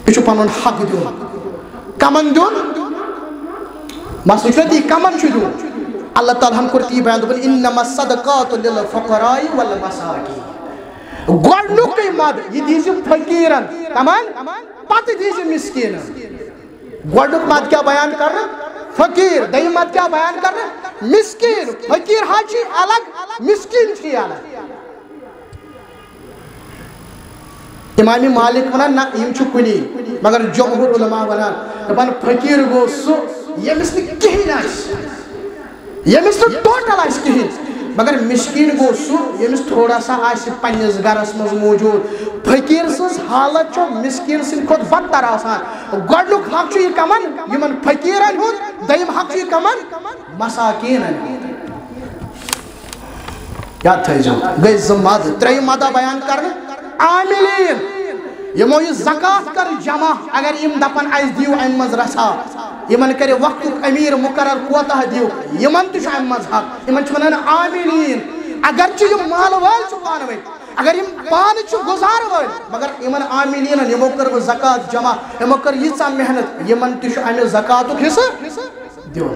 [SPEAKER 1] یہ پنن حق دیون کمن دیون مسئلہ دی کمن چھ دیون اللہ تعالیٰ ہم کرتی بیان دبن انما الصدقات للفقراء والمساکین گوڑنک مد یہ دیزی فقیرن تمام پتہ دیزی مسکینن گوڑنک مد کیا بیان کر رہا فقیر دہی مد کیا بیان کر رہا مسکین فقیر حاجی الگ مسکین چھی الگ امام مالک ونان نا یم چھ کنی مگر جمہور علماء ونان دپان فقیر گو سو یمس نہ کہین آس یمس نہ ٹوٹل آس کہین مگر مسکین گو سو یمس تھوڑا سا آس پنس گرس مز موجود فقیر سز حالت مسکین سن کھت بدتر آسان گۄڈنیُک حق یہ کمن یمن فقیرن ہند دیم حق یہ کمن مساکینن یاد تھٲیزیو گٔے زٕ مد ترٛیٚیِم مدہ بیان کرن عاملین یمو یہ زکات کر جمع اگر یم دپن اس دیو ام مز رسا یمن کرے وقت امیر مقرر کوتہ دیو یمن تہ ام مز حق یمن چھ ونان عاملین اگر چھ یم مال وال چھ پان وے اگر یم پان چھ گزار وے مگر یمن عاملین یمو کر زکات جمع یمو کر یژا محنت یمن تہ ام زکاتک حصہ دیو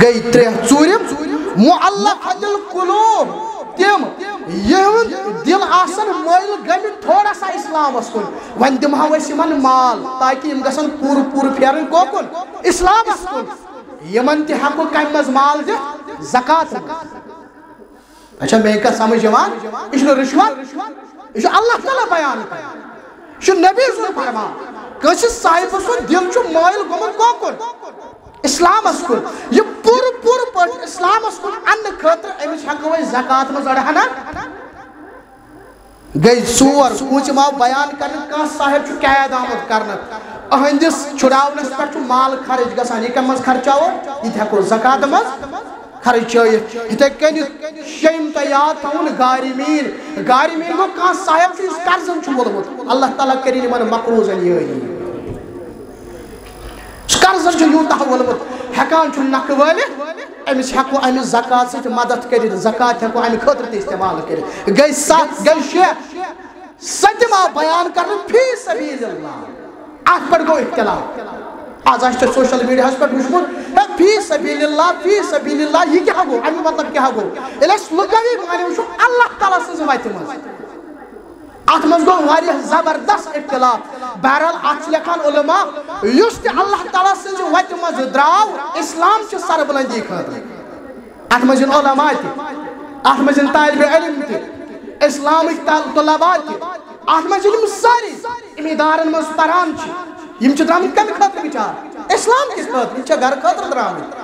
[SPEAKER 1] گئی ترٛےٚ ژوٗرِم معلقۃ القلوب تم یہند دل آسن مٲیل گٔمٕتۍ تھوڑا سا اسلامس کُن وۄنۍ دِمہو أسۍ یِمن مال تاکہِ یِم گژھن پوٗرٕ پھیرٕنۍ کوکُن اسلامس کُن یِمن تہِ ہٮ۪کو کمہِ منٛز مال دِتھ زکات اچھا مےٚ کتھ سمجھ یِوان یہِ چھُنہٕ رِشوت یہِ چھُ اللہ تعالیٰ بیان کران یہِ چھُ نبی سُنٛد فرمان کٲنٛسہِ صاحبہٕ سُنٛد دل چھُ مٲیل گوٚمُت کوکُن اسلامس کُن یہ پوٗرٕ پٲٹھۍ اسلامس کُن اننہٕ خٲطرٕ أمِس ہٮ۪کو أسۍ زکات منٛز أڑ ہنا گٔے ژور پوٗنٛژِم آو بیان کرنہٕ کانٛہہ صاحب چھُ قید آمُت کرنہٕ أہنٛدِس چھُڑاونس پٮ۪ٹھ چھُ مال خرٕچ گژھان یہِ کمہِ منٛز خرچاوو یہِ تہِ ہٮ۪کو زکات منٛز خرچٲیِتھ یِتھَے کٔنۍ شیٚیِم تۄہہِ یاد تھاوُن غارِمیٖن گوٚو کانٛہہ صاحب چھُ یُس قرضن چھُ وولمُت اللہ تعالیٰ کٔرِنۍ یِمن مقروضن یٲری قرضن چھُ یوٗتاہ وولمُت ہٮ۪کان چھُ نکھٕ وٲلِتھ أمِس ہٮ۪کو اَمہِ زکات سۭتۍ مدد کٔرِتھ زکات ہٮ۪کو اَمہِ خٲطرٕ تہِ استعمال کٔرِتھ گٔے سَتھ گٔے شےٚ سٔتِم آو بیان کرنہٕ فی سبیٖل اللہ اَتھ پٮ۪ٹھ گوٚو اختلاف آز آسہِ تۄہہِ سوشل میٖڈیاہس پٮ۪ٹھ وٕچھمُت ہے فی سبیٖل اللہ یہِ کیٛاہ گوٚو اَمیُک مطلب کیٛاہ گوٚو ییٚلہِ أسۍ لُکوی معنی وٕچھو اللہ تعالیٰ سٕنٛزِ وتہِ منٛز اتھ منٛز گوٚو واریاہ زبردست اختلاف بہرحال اتھ چھِ لیکھان علماء یُس تہِ اللہ تعالیٰ سٕنٛزِ وتہِ منٛز درٛاو اسلام چھِ سربلندی خٲطرٕ اتھ منٛز یِن علماء تہِ اتھ منٛز یِن طالبہِ علم تہِ اسلامٕکۍ طلباء تہِ اتھ منٛز یِن یِم سٲری یِم ادارن منٛز پران چھِ یِم چھِ درٛامٕتۍ کمہِ خٲطرٕ بِچار اسلام کِس خٲطرٕ یِم چھِ گرٕ خٲطرٕ درٛامٕتۍ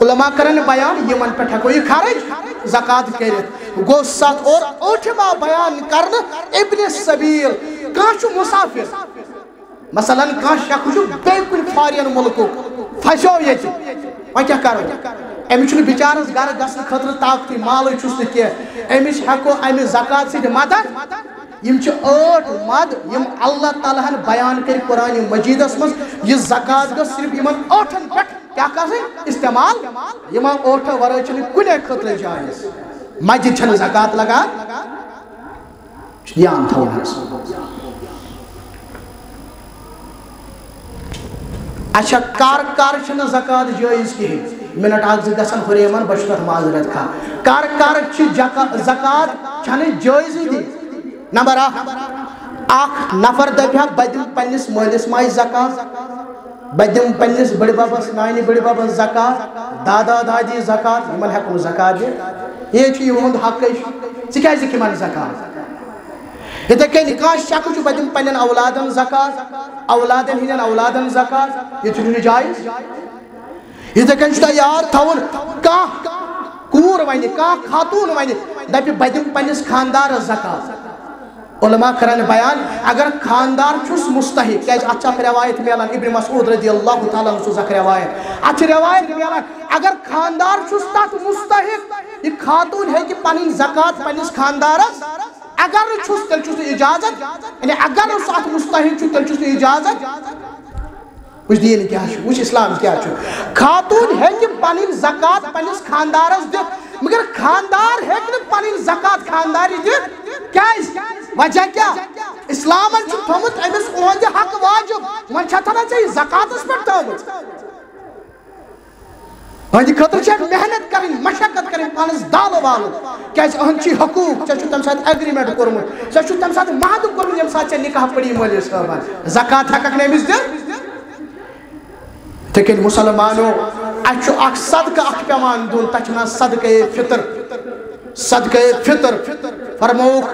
[SPEAKER 1] علماء کرن بیان یِمن پٮ۪ٹھ ہٮ۪کو یہِ خرٕچ زکات کٔرِتھ گوٚو سَتھ اور ٲٹھِم آو بیان کرنہٕ ابن سبیٖل کانٛہہ چھُ مُسافِر مثلاً کانٛہہ شخص چھُ بیٚیہِ کُنہِ فارین مُلکُک پھسیو ییٚتہِ وۄنۍ کیٛاہ کرو أمِس چھُنہٕ بِچارس گرٕ گژھنہٕ خٲطرٕ طاقتٕے مالٕے چھُس نہٕ کینٛہہ أمِس ہٮ۪کو اَمہِ زکات سۭتۍ مدد یِم چھِ ٲٹھ مد یِم اللہ تعالیٰ ہن بیان کٔرۍ قرآنِ مجیٖدس منٛز یہِ زکات گٔژھ صرف یِمن ٲٹھن پٮ۪ٹھ کیٛاہ گژھٕنۍ استعمال یِمن ٲٹھو ورٲے چھِنہٕ کُنے خٲطرٕ جایز مسجد چھنہٕ زکات لگان دھیان تھاوُن حظ اچھا کر چھنہٕ زکات جٲیز کِہیٖنۍ منٹ اکھ زٕ گژھن ہُریمن بہٕ چھُس تتھ معذرت خواہ کر چھِ زکات چھنہٕ جٲیزٕے دِنۍ نمبر اکھ نفر دپہِ ہا بہٕ دِمہٕ پننِس مٲلِس ماجہِ زکات بہٕ دِمہٕ پننِس بٕڈِ ببس نانہِ بٕڈِ ببس زکات دادا دادی زکات یِمن ہٮ۪کو نہٕ زکات دِتھ یے چھُ یِہُنٛد حقٕے ژٕ کیٛازِ دِکھ یِمن زکات یِتھَے کٔنۍ کانٛہہ شخص چھُ بہٕ دِمہٕ پننٮ۪ن اولادن زکات اولادن ہٕنٛدٮ۪ن اولادن زکات یہِ چھُنہٕ جایز یِتھَے کٔنۍ چھُ تۄہہِ یاد تھاوُن کانٛہہ کوٗر وَنہِ کانٛہہ خاتوٗن وَنہِ دپہِ بہٕ دِمہٕ پننِس خاندارس زکات علماء کرن بیان اگر خاندار چھُس مستحق کیٛازِ اتھ چھِ اکھ روایت میلان ابن مسعود رضی اللہ تعالیٰ عنہ سٕنٛز اکھ روایت اتھ چھِ روایت میلان اگر خاندار چھُس تتھ مستحق یہِ خاتوٗن ہیٚکہِ پنٕنۍ زکات پننِس خاندارس اگر نہٕ چھُس تیٚلہِ چھُس نہٕ اجازت یعنی اگر نہٕ سُہ اتھ مستحق چھُ تیٚلہِ چھُس نہٕ اجازت وٕچھ دیٖن کیٛاہ چھُ وٕچھ اسلام کیٛاہ چھُ خاتوٗن ہیٚکہِ پنٕنۍ زکات پننِس خاندارس دِتھ مگر خاندار ہیٚکہِ نہٕ پنٕنۍ زکات خاندارِ دِتھ کیٛازِ وجہ کیا اسلامن چھُ تھوٚمُت أمِس اُہُنٛدِ حق واجب وۄنۍ چھَتھ نا ژےٚ یہِ زکاتس پٮ۪ٹھ تھٲومٕژ أہنٛدِ خٲطرٕ چھِ محنت کرٕنۍ مشقت کرٕنۍ پانس دالہٕ والُن کیٛازِ أہنٛد چھُ حقوٗق ژےٚ چھُ تمہِ ساتہٕ ایگریمنٹ کوٚرمُت ژےٚ چھُ تمہِ ساتہٕ معاہدٕ کوٚرمُت ییٚمہِ ساتہٕ ژےٚ نکاح پٔری مٲلِس صٲبن زکات ہٮ۪ککھ نہٕ أمِس دِتھ یِتھَے کٔنۍ مُسلمانو اَسہِ چھُ اکھ صدقہٕ اکھ پٮ۪وان دیُن تتھ چھِ ونان صدقے فطر فرمووُکھ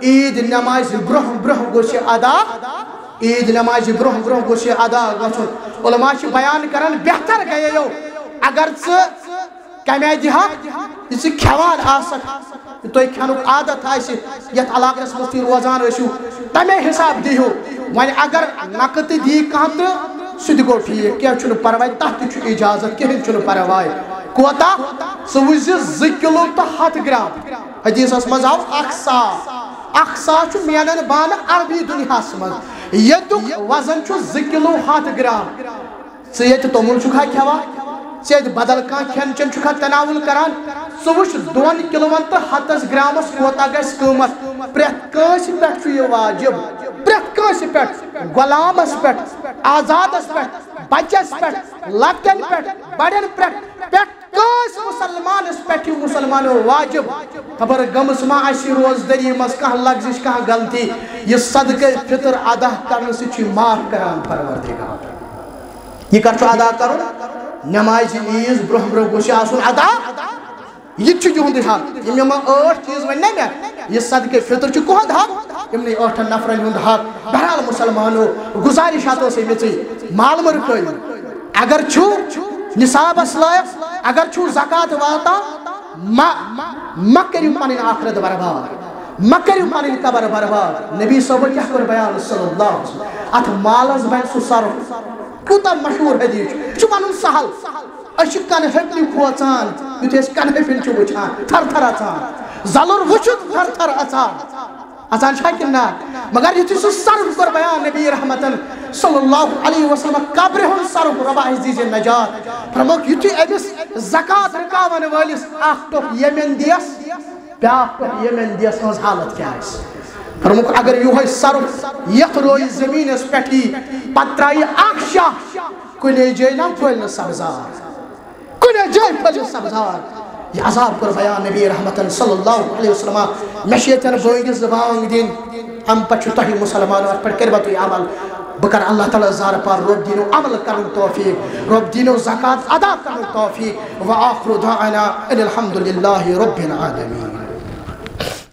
[SPEAKER 1] عید نمازِ برونٛہہ برونٛہہ گوٚژھ یہِ ادا عید نمازِ برونٛہہ برونٛہہ گوٚژھ یہِ ادا گژھُن علماء چھِ بیان کران بہتر گٔیو اگر ژٕ کمے دِہَکھ یہِ ژٕ کھٮ۪وان آسکھ یہِ تۄہہِ کھٮ۪نُک عادت آسہِ یَتھ علاقَس منٛز تُہۍ روزان ٲسِو تَمے حِساب دِیِو وۄنۍ اگر نقد تہِ دِی کانٛہہ تہٕ سُہ تہِ گوٚو ٹھیٖک کینٛہہ چھُنہٕ پرواے تَتھ تہِ چھُ اِجازت کِہیٖنۍ چھُنہٕ پرواے کوتاہ ژٕ وٕچھ زِ 2 کِلوٗ تہٕ 100 گرام حدیثس منٛز آو 100 چھُ مینن بانہٕ عربی دُنیاہس منٛز ییٚتیُک وزن چھُ 2 کِلوٗ 100 گرام ژٕ ییٚتہِ توٚمُل چھُکھا کھٮ۪وان ژٕ ییٚتہِ بدل کانٛہہ کھٮ۪ن چٮ۪ن چھُکھا تناوُل کران ژٕ وٕچھ 2 کِلوٗون تہٕ 100 گرامس کوتاہ گژھِ قۭمتھ پرٛٮ۪تھ کٲنٛسہِ پٮ۪ٹھ چھُ یہِ واجب پرٛٮ۪تھ کٲنٛسہِ پٮ۪ٹھ غۄلامس پٮ۪ٹھ آزادس پٮ۪ٹھ بچس پٮ۪ٹھ لۄکٹٮ۪ن پٮ۪ٹھ بڑٮ۪ن پٮ۪ٹھ کٲنٛسہِ مُسلمانس پٮ۪ٹھ چھُ مُسلمانو واجب خبر گٔمٕژ ما آسہِ روزدٔری منٛز کانٛہہ لغزش کانٛہہ غلطی یہِ صدقے فطر ادا کرنہٕ سۭتۍ چھُ معاف کران پروردگار یہ کر چھُ ادا کرُن نمازِ عیٖز برونٛہہ برونٛہہ گوٚژھ آسُن ادا یہ تہِ چھُ یِہُنٛد حق یِم یِم 8 چیٖز وَنہِ نا مےٚ یہِ صدقے فطر چھُ کُہُنٛد حق یِمنٕے 8 نفرن ہُنٛد حق بہرحال مُسلمانو گُزارِشات ٲس أمِژٕے مالہٕ رُکٲیِو اگر چھُو نصابس لایق اگر چھُو زکات واتان مہ کٔرِو پنٕنۍ آخرت برباد مہ کٔرِو پنٕنۍ قبر برباد نبی صٲبو کیٛاہ کوٚر بیان صلی اللہ علیہ وسلم اتھ مالس بنہِ سُہ صرف کوٗتاہ مشہوٗر حدیث چھُ یہِ چھُ ونُن سہل أسۍ چھِ کنہٕپنہِ کھوژان یُتھُے أسۍ کنہٕپنۍ چھِ وٕچھان تھر تھر اژان زلُر وٕچھِتھ تھر تھر اژان چھا کِنہٕ نہ مگر یُتھُے سُہ صرف کوٚر بیان نبی رحمتن صلی اللہ علیہ وسلم قبرِ ہُنٛد صرف رۄبا اَسہِ دیٖزِ نجات فرمووُکھ یُتھُے أمِس زکات رُکاون وٲلِس اکھ ٹوٚپھ ییٚمٮ۪ن دِیَس بیٛاکھ ٹوٚپھ ییٚمٮ۪ن دِیَس ہٕنٛز حالت کیٛاہ آسہِ فرمووُکھ اگر یِہوے صرف یتھ روزِ زٔمیٖنس پٮ۪ٹھ یی پتہٕ ترٛایہِ اکھ شاہ کُنے جایہِ نہ پھٔلۍ نہٕ سبزار کُنے جایہِ پھٔلۍ نہٕ سبزار یہ عذاب کوٚر بیان نبی رحمتن صلی اللہ علیہ وسلم مےٚ چھِ ییٚتٮ۪ن بٲگِس بانٛگ دِنۍ اَمہِ پتہٕ چھُ تۄہہِ مُسلمانو اَتھ پٮ۪ٹھ کٔرِوا تُہۍ عمل بہٕ کرٕ اللہ تعالیٰ زارٕ پار رۄب دیٖنو عمل کرنُک توفیٖق رۄب دیٖنو زکات ادا کرنُک توفیٖق وآخر دعوانا ان الحمد للہ رب العالمین